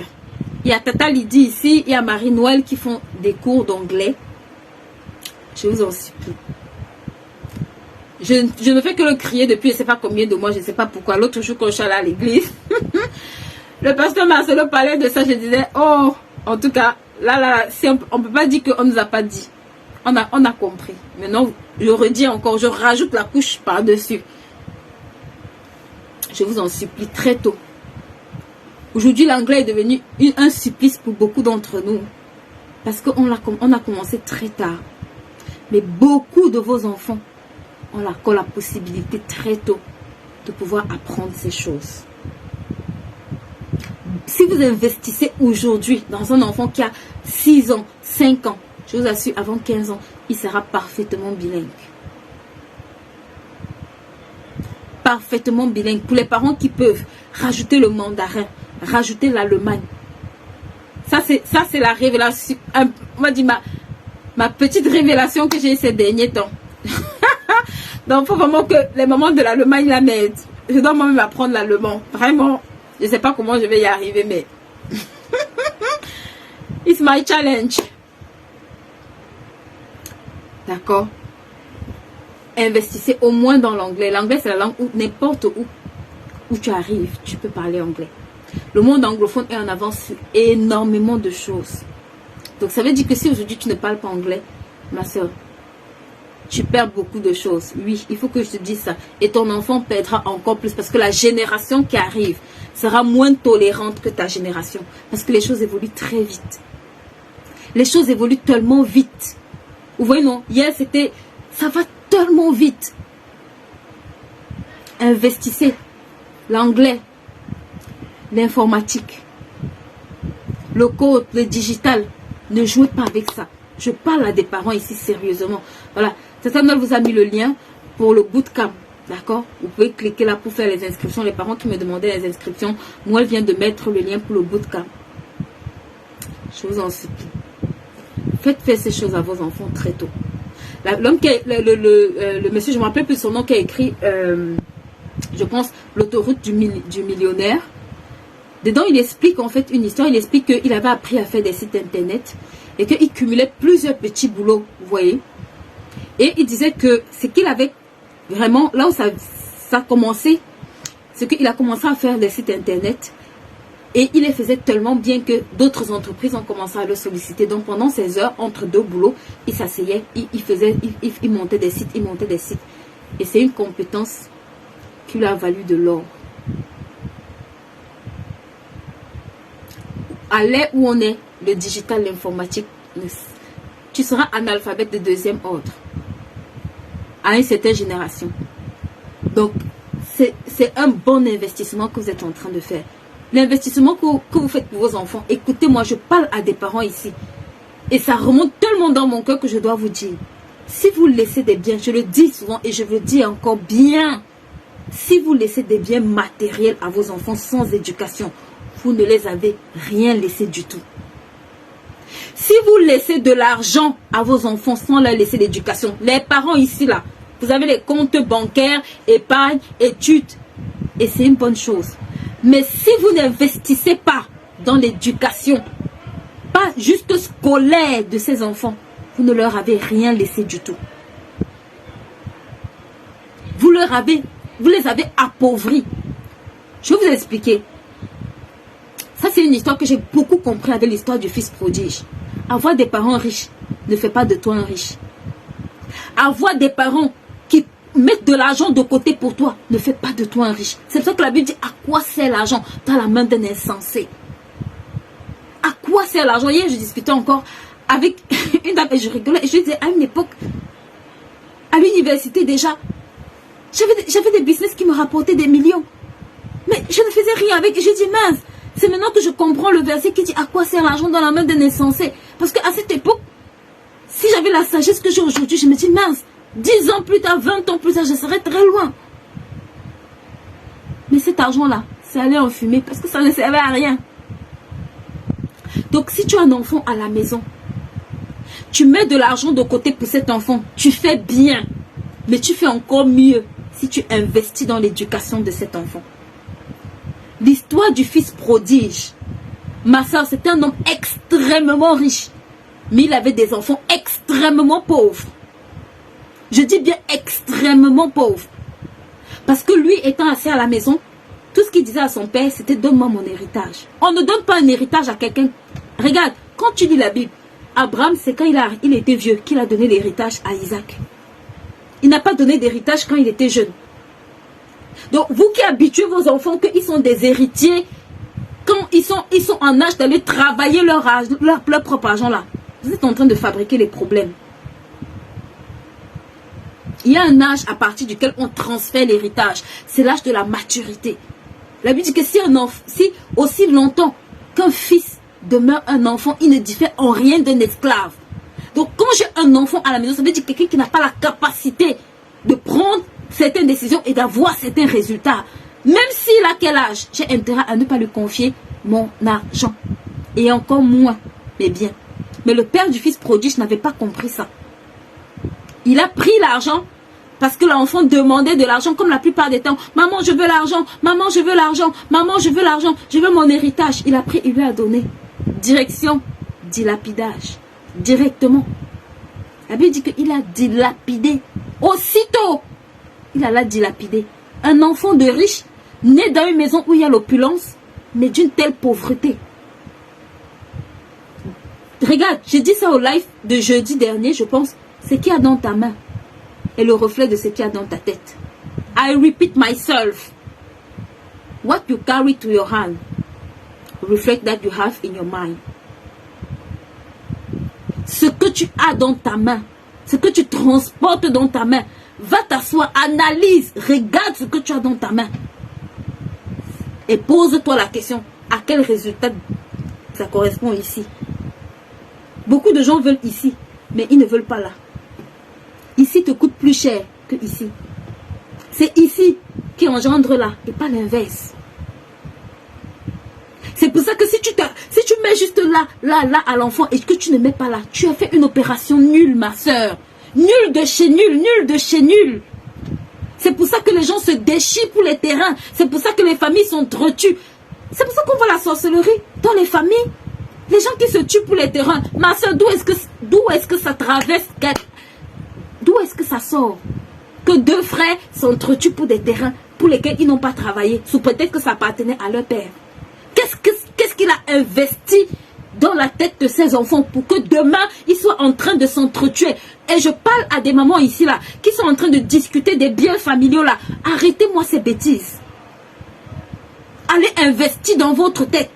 Il y a Tata Lydie ici, il y a Marie-Noël qui font des cours d'anglais. Je vous en supplie. Je ne fais que le crier depuis je ne sais pas combien de mois, je ne sais pas pourquoi. L'autre jour quand je suis allée à l'église, le pasteur Marcelo parlait de ça, je disais, oh, en tout cas, là, on ne peut pas dire qu'on ne nous a pas dit. On a compris. Maintenant, je redis encore, je rajoute la couche par-dessus. Je vous en supplie très tôt. Aujourd'hui, l'anglais est devenu un supplice pour beaucoup d'entre nous. Parce qu'on a commencé très tard. Mais beaucoup de vos enfants ont la possibilité très tôt de pouvoir apprendre ces choses. Si vous investissez aujourd'hui dans un enfant qui a 6 ans, 5 ans, je vous assure, avant 15 ans, il sera parfaitement bilingue. Parfaitement bilingue. Pour les parents qui peuvent rajouter le mandarin, rajouter l'allemagne. Ça, c'est la révélation. On m'a dit ma petite révélation que j'ai eu ces derniers temps. Donc, il faut vraiment que les mamans de l'Allemagne la m'aident. Je dois moi-même apprendre l'allemand. Vraiment, je ne sais pas comment je vais y arriver, mais... It's my challenge. D'accord? Investissez au moins dans l'anglais. L'anglais, c'est la langue où n'importe où tu arrives, tu peux parler anglais. Le monde anglophone est en avance sur énormément de choses. Donc, ça veut dire que si aujourd'hui tu ne parles pas anglais, ma soeur, tu perds beaucoup de choses. Oui, il faut que je te dise ça. Et ton enfant perdra encore plus parce que la génération qui arrive sera moins tolérante que ta génération. Parce que les choses évoluent très vite. Les choses évoluent tellement vite. Vous voyez, non? Hier, c'était... Ça va tellement vite. Investissez. L'anglais, l'informatique, le code, le digital. Ne jouez pas avec ça. Je parle à des parents ici sérieusement. Voilà. Certainement, vous a mis le lien pour le bootcamp. D'accord? Vous pouvez cliquer là pour faire les inscriptions. Les parents qui me demandaient les inscriptions, moi, elle vient de mettre le lien pour le bootcamp. Je vous en supplie. Faites faire ces choses à vos enfants très tôt. L'homme qui est, le monsieur, je ne me rappelle plus son nom, qui a écrit, je pense, l'autoroute du millionnaire. Dedans, il explique en fait une histoire. Il explique qu'il avait appris à faire des sites internet et qu'il cumulait plusieurs petits boulots, vous voyez. Et il disait que ce qu'il avait vraiment, là où ça a commencé, c'est qu'il a commencé à faire des sites internet et il les faisait tellement bien que d'autres entreprises ont commencé à le solliciter. Donc pendant ces heures, entre deux boulots, il s'asseyait, il montait des sites, il montait des sites. Et c'est une compétence qui lui a valu de l'or. À l'ère où on est, le digital, l'informatique, tu seras analphabète de deuxième ordre à une certaine génération. Donc, c'est un bon investissement que vous êtes en train de faire. L'investissement que vous faites pour vos enfants. Écoutez-moi, je parle à des parents ici. Et ça remonte tellement dans mon cœur que je dois vous dire. Si vous laissez des biens, je le dis souvent et je le dis encore bien. Si vous laissez des biens matériels à vos enfants sans éducation, vous ne les avez rien laissé du tout. Si vous laissez de l'argent à vos enfants sans leur laisser l'éducation, les parents ici, là, vous avez les comptes bancaires, épargne, études, et c'est une bonne chose. Mais si vous n'investissez pas dans l'éducation, pas juste scolaire de ces enfants, vous ne leur avez rien laissé du tout. Vous les avez appauvris. Je vais vous expliquer. Ça, c'est une histoire que j'ai beaucoup compris avec l'histoire du fils prodige. Avoir des parents riches ne fait pas de toi un riche. Avoir des parents qui mettent de l'argent de côté pour toi ne fait pas de toi un riche. C'est pour ça que la Bible dit à quoi sert l'argent dans la main d'un insensé. À quoi sert l'argent? Hier, je discutais encore avec une dame et je rigolais. Et je disais, à une époque, à l'université déjà, j'avais des business qui me rapportaient des millions. Mais je ne faisais rien avec. Et je dis, mince, c'est maintenant que je comprends le verset qui dit à quoi sert l'argent dans la main d'un insensé. Parce qu'à cette époque, si j'avais la sagesse que j'ai aujourd'hui, je me dis, mince, 10 ans plus tard, 20 ans plus tard, je serais très loin. Mais cet argent-là, c'est allé en fumée parce que ça ne servait à rien. Donc, si tu as un enfant à la maison, tu mets de l'argent de côté pour cet enfant, tu fais bien. Mais tu fais encore mieux si tu investis dans l'éducation de cet enfant. L'histoire du fils prodige Ma soeur, c'était un homme extrêmement riche. Mais il avait des enfants extrêmement pauvres. Je dis bien extrêmement pauvres. Parce que lui, étant assis à la maison, tout ce qu'il disait à son père, c'était donne-moi mon héritage. On ne donne pas un héritage à quelqu'un. Regarde, quand tu lis la Bible, Abraham, c'est quand il était vieux qu'il a donné l'héritage à Isaac. Il n'a pas donné d'héritage quand il était jeune. Donc, vous qui habituez vos enfants qu'ils sont des héritiers, quand ils sont en âge d'aller travailler leur propre argent là, vous êtes en train de fabriquer les problèmes. Il y a un âge à partir duquel on transfère l'héritage. C'est l'âge de la maturité. La Bible dit que si aussi longtemps qu'un fils demeure un enfant, il ne diffère en rien d'un esclave. Donc quand j'ai un enfant à la maison, ça veut dire quelqu'un qui n'a pas la capacité de prendre certaines décisions et d'avoir certains résultats. Même s'il a quel âge, j'ai intérêt à ne pas lui confier mon argent. Et encore moins mes biens. Mais le père du fils prodige n'avait pas compris ça. Il a pris l'argent parce que l'enfant demandait de l'argent comme la plupart des temps. Maman, je veux l'argent. Maman, je veux l'argent. Maman, je veux l'argent. Je veux mon héritage. Il a pris, il lui a donné. Direction, dilapidage. Directement. La Bible dit qu'il a dilapidé. Aussitôt, il alla dilapider. Un enfant de riche, né dans une maison où il y a l'opulence, mais d'une telle pauvreté. Regarde, j'ai dit ça au live de jeudi dernier, je pense. Ce qu'il y a dans ta main est le reflet de ce qu'il y a dans ta tête. I repeat myself. What you carry to your hand reflect that you have in your mind. Ce que tu as dans ta main, ce que tu transportes dans ta main, va t'asseoir, analyse, regarde ce que tu as dans ta main. Et pose-toi la question, à quel résultat ça correspond ici? Beaucoup de gens veulent ici, mais ils ne veulent pas là. Ici te coûte plus cher que ici. C'est ici qui engendre là et pas l'inverse. C'est pour ça que si tu mets juste là à l'enfant et que tu ne mets pas là, tu as fait une opération nulle, ma soeur. Nul de chez nul, nul de chez nul. C'est pour ça que les gens se déchirent pour les terrains. C'est pour ça que les familles sont entretues. C'est pour ça qu'on voit la sorcellerie dans les familles. Les gens qui se tuent pour les terrains. Ma soeur, d'où est-ce que ça traverse? D'où est-ce que ça sort? Que deux frères s'entretuent pour des terrains pour lesquels ils n'ont pas travaillé, sous prétexte que ça appartenait à leur père. Qu'est-ce qu'il a investi dans la tête de ses enfants pour que demain, ils soient en train de s'entretuer? Et je parle à des mamans ici, là, qui sont en train de discuter des biens familiaux, là. Arrêtez-moi ces bêtises. Allez investir dans votre tête.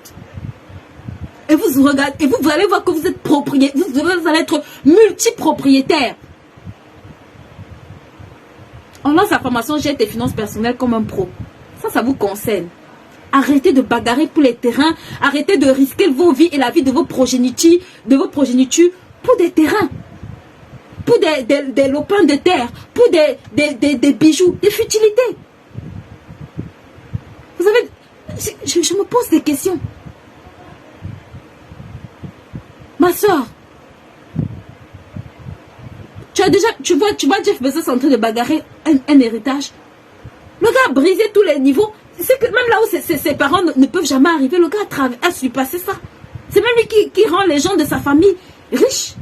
Et vous regardez, et vous allez voir que vous êtes propriétaire, vous allez être multipropriétaire. On lance la formation Gère tes finances personnelles comme un pro. Ça vous concerne. Arrêtez de bagarrer pour les terrains. Arrêtez de risquer vos vies et la vie de vos progénitures, pour des terrains. Pour des lopins de terre. Pour des bijoux, des futilités. Vous savez, je me pose des questions. Ma soeur, tu vois Jeff Bezos en train de bagarrer un héritage. Le gars a brisé tous les niveaux. C'est que même là où ses parents ne peuvent jamais arriver, le gars a surpassé ça. C'est même lui qui rend les gens de sa famille riches.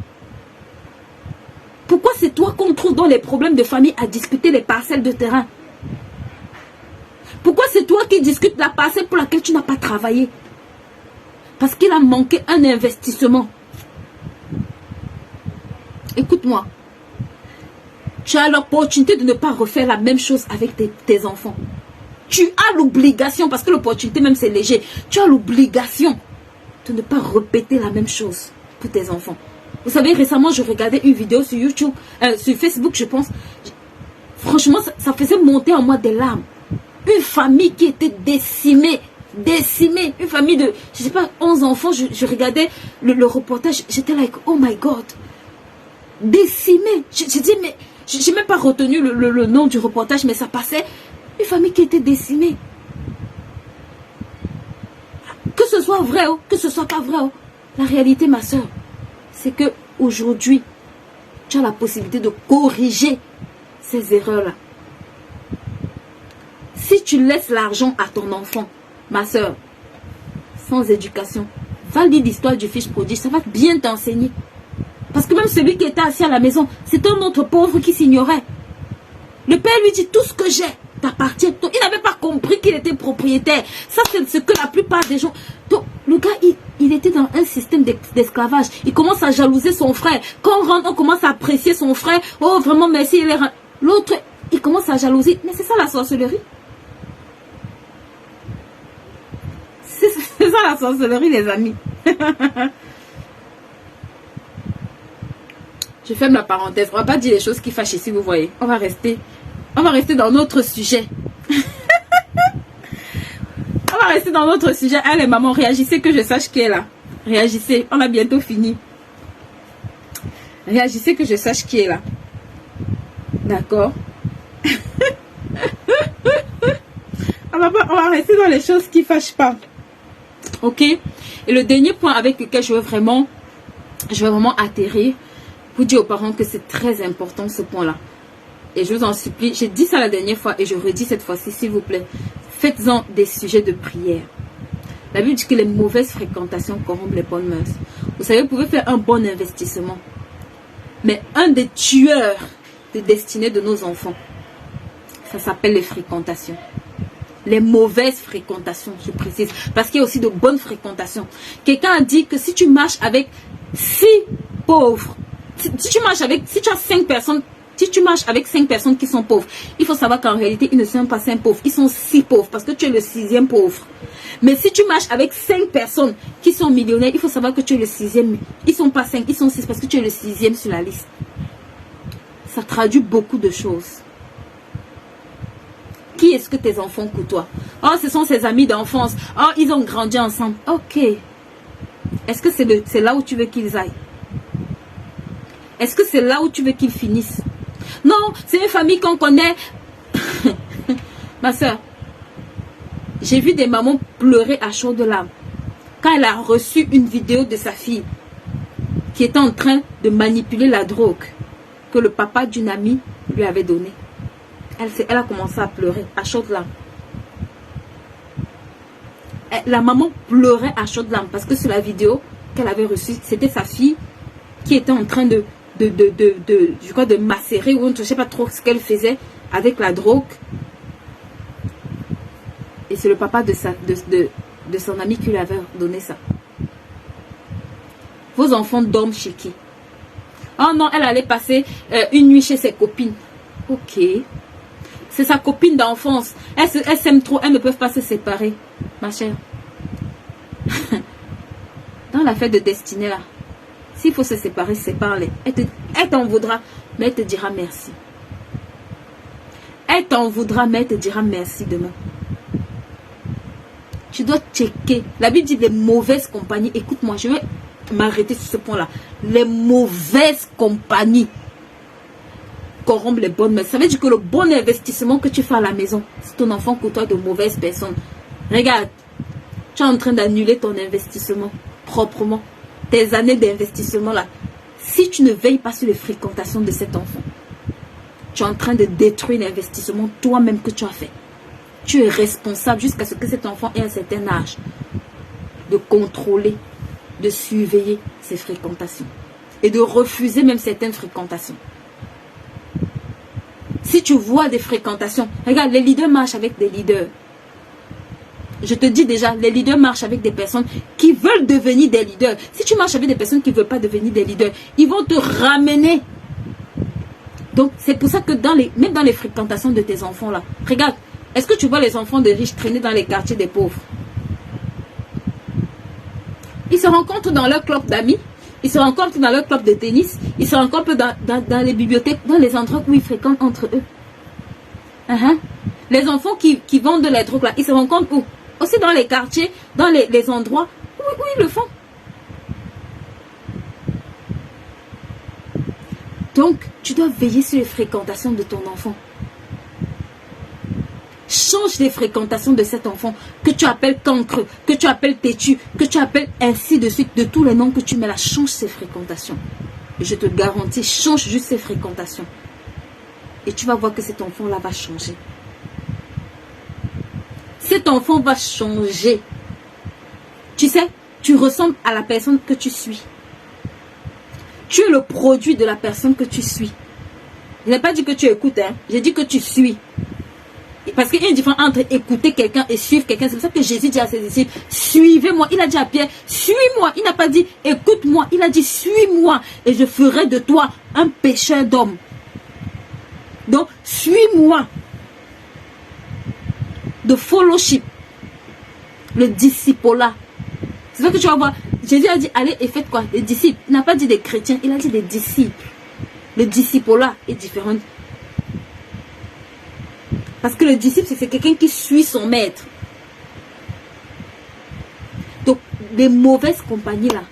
Pourquoi c'est toi qu'on trouve dans les problèmes de famille à discuter les parcelles de terrain? Pourquoi c'est toi qui discutes la parcelle pour laquelle tu n'as pas travaillé? Parce qu'il a manqué un investissement. Écoute-moi. Tu as l'opportunité de ne pas refaire la même chose avec tes enfants. Tu as l'obligation, parce que l'opportunité même c'est léger, tu as l'obligation de ne pas répéter la même chose pour tes enfants. Vous savez, récemment, je regardais une vidéo sur YouTube, sur Facebook, je pense. Franchement, ça faisait monter en moi des larmes. Une famille qui était décimée. Une famille de, je sais pas, 11 enfants. Je regardais le reportage. J'étais like, oh my God. Décimée. J'ai dit, mais j'ai même pas retenu le nom du reportage, mais ça passait. Une famille qui était décimée. Que ce soit vrai, que ce soit pas vrai. La réalité, ma soeur, c'est que aujourd'hui, tu as la possibilité de corriger ces erreurs-là. Si tu laisses l'argent à ton enfant, ma soeur, sans éducation, Va lire l'histoire du fils prodigue, ça va bien t'enseigner. Parce que même celui qui était assis à la maison, c'est un autre pauvre qui s'ignorait. Le père lui dit, tout ce que j'ai t'appartient. Donc, il n'avait pas compris qu'il était propriétaire. Ça, c'est ce que la plupart des gens... Donc, le gars, il était dans un système d'esclavage. Il commence à jalouser son frère. Quand on rentre, on commence à apprécier son frère. Oh, vraiment, merci. L'autre, il commence à jalouser. Mais c'est ça la sorcellerie. C'est ça la sorcellerie, les amis. Je ferme la parenthèse. On va pas dire les choses qui fâchent ici, vous voyez. On va rester dans notre sujet. On va rester dans notre sujet. Allez, maman, réagissez que je sache qui est là. Réagissez. On a bientôt fini. Réagissez que je sache qui est là. D'accord. On va rester dans les choses qui fâchent pas. Ok. Et le dernier point avec lequel je veux vraiment atterrir, pour dire aux parents que c'est très important ce point-là. Et je vous en supplie, j'ai dit ça la dernière fois et je redis cette fois-ci, s'il vous plaît. Faites-en des sujets de prière. La Bible dit que les mauvaises fréquentations corrompent les bonnes mœurs. Vous savez, vous pouvez faire un bon investissement. Mais un des tueurs de destinée de nos enfants, ça s'appelle les fréquentations. Les mauvaises fréquentations, je précise. Parce qu'il y a aussi de bonnes fréquentations. Quelqu'un a dit que si tu marches avec 6 pauvres, si tu as 5 personnes, si tu marches avec 5 personnes qui sont pauvres, il faut savoir qu'en réalité, ils ne sont pas 5 pauvres, ils sont 6 pauvres parce que tu es le 6e pauvre. Mais si tu marches avec 5 personnes qui sont millionnaires, il faut savoir que tu es le 6e. Ils ne sont pas 5, ils sont 6 parce que tu es le 6e sur la liste. Ça traduit beaucoup de choses. Qui est-ce que tes enfants côtoient? Oh, ce sont ses amis d'enfance. Oh, ils ont grandi ensemble. Ok. Est-ce que c'est là où tu veux qu'ils aillent? Est-ce que c'est là où tu veux qu'ils finissent? Non, c'est une famille qu'on connaît. Ma soeur, j'ai vu des mamans pleurer à chaudes larmes quand elle a reçu une vidéo de sa fille qui était en train de manipuler la drogue que le papa d'une amie lui avait donnée. Elle a commencé à pleurer à chaudes larmes. La maman pleurait à chaudes larmes parce que sur la vidéo qu'elle avait reçue, c'était sa fille qui était en train de macérer ou je ne sais pas trop ce qu'elle faisait avec la drogue. Et c'est le papa de son ami qui lui avait donné ça. Vos enfants dorment chez qui? Oh non, elle allait passer une nuit chez ses copines. Ok. C'est sa copine d'enfance. Elle s'aime trop, elles ne peuvent pas se séparer. Ma chère. Dans l'affaire de destinée là, s'il faut se séparer, sépare-les. Elle t'en voudra, mais elle te dira merci. Elle t'en voudra, mais elle te dira merci demain. Tu dois checker. La Bible dit les mauvaises compagnies. Écoute-moi, je vais m'arrêter sur ce point-là. Les mauvaises compagnies corrompre les bonnes mœurs. Ça veut dire que le bon investissement que tu fais à la maison, si ton enfant côtoie de mauvaises personnes, regarde, tu es en train d'annuler ton investissement proprement. Tes années d'investissement là, si tu ne veilles pas sur les fréquentations de cet enfant, tu es en train de détruire l'investissement toi-même que tu as fait. Tu es responsable jusqu'à ce que cet enfant ait un certain âge de contrôler, de surveiller ses fréquentations et de refuser même certaines fréquentations. Si tu vois des fréquentations, regarde, les leaders marchent avec des leaders. Je te dis déjà, les leaders marchent avec des personnes qui veulent devenir des leaders. Si tu marches avec des personnes qui ne veulent pas devenir des leaders, ils vont te ramener. Donc, c'est pour ça que même dans les fréquentations de tes enfants là, regarde, est-ce que tu vois les enfants des riches traîner dans les quartiers des pauvres? Ils se rencontrent dans leur club d'amis. Ils se rencontrent dans leur club de tennis. Ils se rencontrent dans les bibliothèques, dans les endroits où ils fréquentent entre eux. Les enfants qui vendent de la drogue là, ils se rencontrent où? Aussi dans les quartiers, dans les endroits où ils le font. Donc, tu dois veiller sur les fréquentations de ton enfant. Change les fréquentations de cet enfant que tu appelles cancreux, que tu appelles têtu, que tu appelles ainsi de suite, de tous les noms que tu mets là. Change ses fréquentations. Et je te garantis, change juste ses fréquentations. Et tu vas voir que cet enfant-là va changer. Cet enfant va changer. Tu sais, Tu ressembles à la personne que tu suis. Tu es le produit de la personne que tu suis. Je n'ai pas dit que tu écoutes, hein. J'ai dit que tu suis. Parce qu'il y a une différence entre écouter quelqu'un et suivre quelqu'un. C'est pour ça que Jésus dit à ses disciples, suivez-moi. Il a dit à Pierre, suis-moi. Il n'a pas dit, écoute-moi. Il a dit, suis-moi. Et je ferai de toi un pécheur d'homme. Donc, suis-moi. De fellowship. Le disciple-là. C'est ça que tu vas voir. Jésus a dit, allez et faites quoi? Les disciples. Il n'a pas dit des chrétiens, il a dit des disciples. Le disciple-là est différent. Parce que le disciple, c'est quelqu'un qui suit son maître. Donc, les mauvaises compagnies là,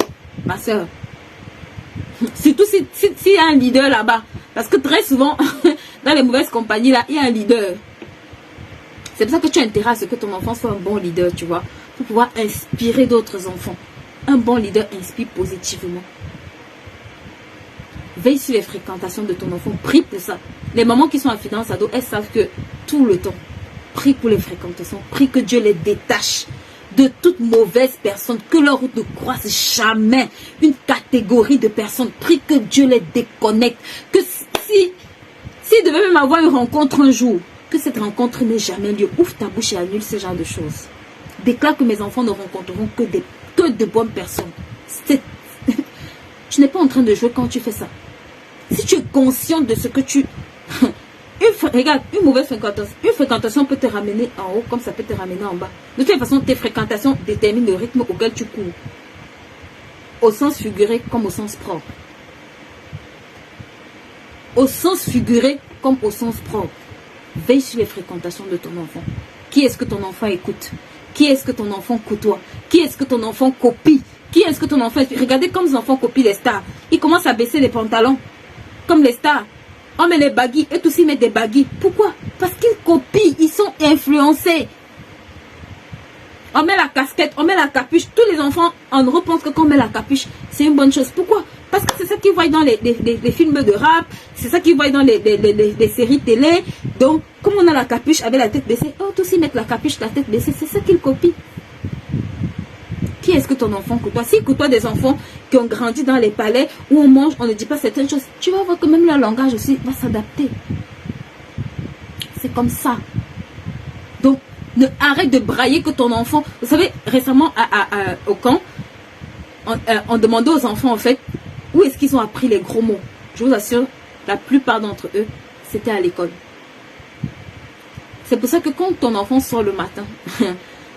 ma soeur. Surtout s'il y a un leader là-bas. Parce que très souvent, dans les mauvaises compagnies là, il y a un leader. C'est pour ça que tu as intérêt à ce que ton enfant soit un bon leader, tu vois. Pour pouvoir inspirer d'autres enfants. Un bon leader inspire positivement. Veille sur les fréquentations de ton enfant. Prie pour ça. Les mamans qui sont en finance ado, elles savent que tout le temps, prie pour les fréquentations. Prie que Dieu les détache de toute mauvaise personne. Que leur route ne croise jamais une catégorie de personnes. Prie que Dieu les déconnecte. Que s'il devait même avoir une rencontre un jour, que cette rencontre n'ait jamais lieu. Ouvre ta bouche et annule ce genre de choses. Déclare que mes enfants ne rencontreront que de bonnes personnes. Tu n'es pas en train de jouer quand tu fais ça. Si tu es conscient de ce que tu... Regarde, une mauvaise fréquentation peut te ramener en haut comme ça peut te ramener en bas. De toute façon, tes fréquentations déterminent le rythme auquel tu cours. Au sens figuré comme au sens propre. Au sens figuré comme au sens propre. Veille sur les fréquentations de ton enfant. Qui est-ce que ton enfant écoute? Qui est-ce que ton enfant côtoie? Qui est-ce que ton enfant copie? Qui est-ce que ton enfant... Regardez comme les enfants copient les stars. Ils commencent à baisser les pantalons. Comme les stars. On met les baggy. Et tous ils mettent des baggy. Pourquoi? Parce qu'ils copient. Ils sont influencés. On met la casquette. On met la capuche. Tous les enfants en Europe pensent que quand on met la capuche, c'est une bonne chose. Pourquoi? Parce que c'est ça qu'ils voient dans les films de rap. C'est ça qu'ils voient dans les séries télé. Donc, comme on a la capuche avec la tête baissée, oh, tous ils mettent la capuche, la tête baissée. C'est ça qu'ils copient. Qui est-ce que ton enfant côtoie? S'il côtoie des enfants qui ont grandi dans les palais où on mange, on ne dit pas certaines choses, tu vas voir que même leur langage aussi va s'adapter. C'est comme ça. Donc, arrête de brailler que ton enfant... Vous savez, récemment au camp, on demandait aux enfants en fait, où est-ce qu'ils ont appris les gros mots? Je vous assure, la plupart d'entre eux, c'était à l'école. C'est pour ça que quand ton enfant sort le matin...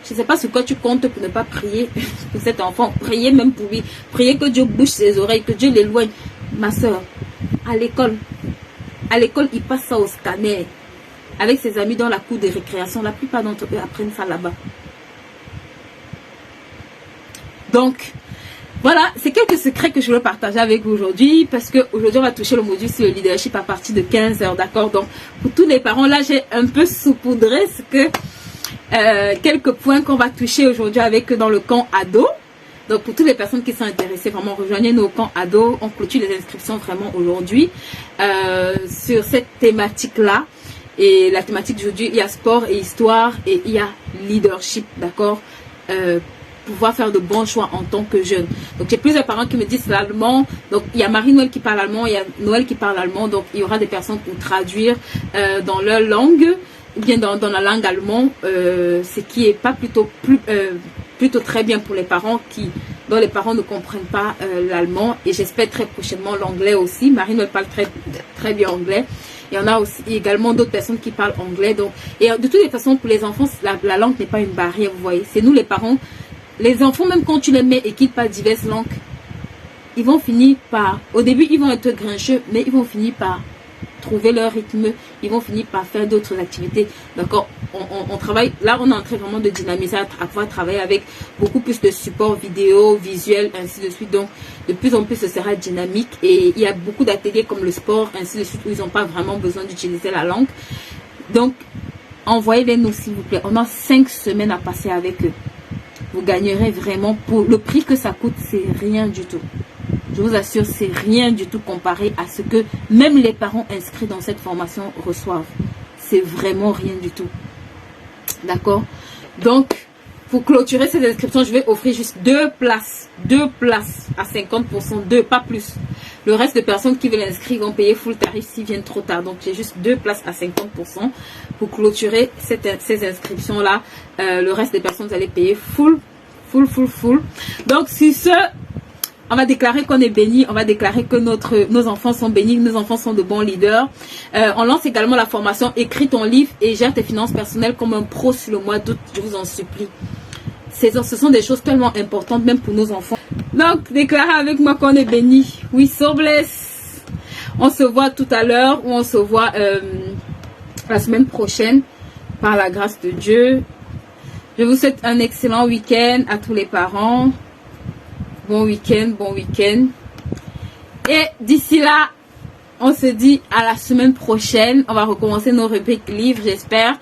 Je ne sais pas sur quoi tu comptes pour ne pas prier pour cet enfant. Priez même pour lui. Priez que Dieu bouche ses oreilles, que Dieu l'éloigne. Ma soeur, à l'école, il passe ça au scanner. Avec ses amis dans la cour de récréation. La plupart d'entre eux apprennent ça là-bas. Donc, voilà, c'est quelques secrets que je veux partager avec vous aujourd'hui. Parce qu'aujourd'hui, on va toucher le module sur le leadership à partir de 15 h, d'accord? Donc, pour tous les parents, là, j'ai un peu saupoudré quelques points qu'on va toucher aujourd'hui avec dans le camp ado. Donc pour toutes les personnes qui sont intéressées, vraiment rejoignez nos camps ado. On clôture les inscriptions vraiment aujourd'hui sur cette thématique là. Et la thématique d'aujourd'hui, il y a sport et histoire et il y a leadership, d'accord, pouvoir faire de bons choix en tant que jeune. Donc j'ai plusieurs parents qui me disent l'allemand. Donc il y a Marie-Noël qui parle allemand, il y a Noël qui parle allemand. Donc il y aura des personnes pour traduire dans leur langue, ou bien dans la langue allemande, ce qui est pas plutôt très bien pour les parents dont les parents ne comprennent pas l'allemand. Et j'espère très prochainement l'anglais aussi. Marie-Noël parle très bien anglais. Il y en a aussi également d'autres personnes qui parlent anglais. Donc, et de toutes les façons, pour les enfants, la langue n'est pas une barrière, vous voyez. C'est nous les parents. Les enfants, même quand tu les mets et qu'ils parlent diverses langues, ils vont finir par... Au début, ils vont être grincheux, mais ils vont finir par trouver leur rythme. Ils vont finir par faire d'autres activités. D'accord, on travaille... Là, on est en train vraiment de dynamiser, à pouvoir travailler avec beaucoup plus de support vidéo, visuel, ainsi de suite. Donc, de plus en plus, ce sera dynamique. Et il y a beaucoup d'ateliers comme le sport, ainsi de suite, où ils n'ont pas vraiment besoin d'utiliser la langue. Donc, envoyez-les nous, s'il vous plaît. On a 5 semaines à passer avec eux. Vous gagnerez vraiment pour le prix que ça coûte, c'est rien du tout. Je vous assure, c'est rien du tout comparé à ce que même les parents inscrits dans cette formation reçoivent. C'est vraiment rien du tout. D'accord? Donc, Pour clôturer ces inscriptions, je vais offrir juste 2 places. 2 places à 50%, 2, pas plus. Le reste de personnes qui veulent inscrire vont payer full tarif s'ils viennent trop tard. Donc, j'ai juste 2 places à 50% pour clôturer ces inscriptions-là. Le reste des personnes, vous allez payer full. Donc, sur ce, on va déclarer qu'on est béni. On va déclarer que nos enfants sont bénis. Nos enfants sont de bons leaders. On lance également la formation « Écris ton livre et gère tes finances personnelles comme un pro sur le mois d'août ». Je vous en supplie. Ce sont des choses tellement importantes, même pour nos enfants. Donc, déclarez avec moi qu'on est béni. We so blessed. On se voit tout à l'heure ou on se voit la semaine prochaine par la grâce de Dieu. Je vous souhaite un excellent week-end à tous les parents. Bon week-end, bon week-end. Et d'ici là, on se dit à la semaine prochaine. On va recommencer nos rubriques livres, j'espère.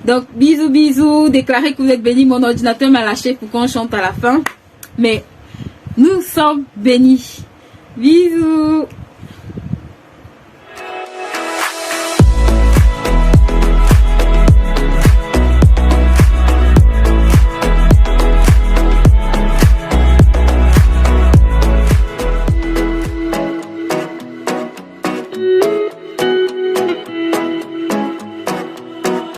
Donc, bisous, bisous. Déclarez que vous êtes bénis. Mon ordinateur m'a lâché pour qu'on chante à la fin. Mais nous sommes bénis. Bisous.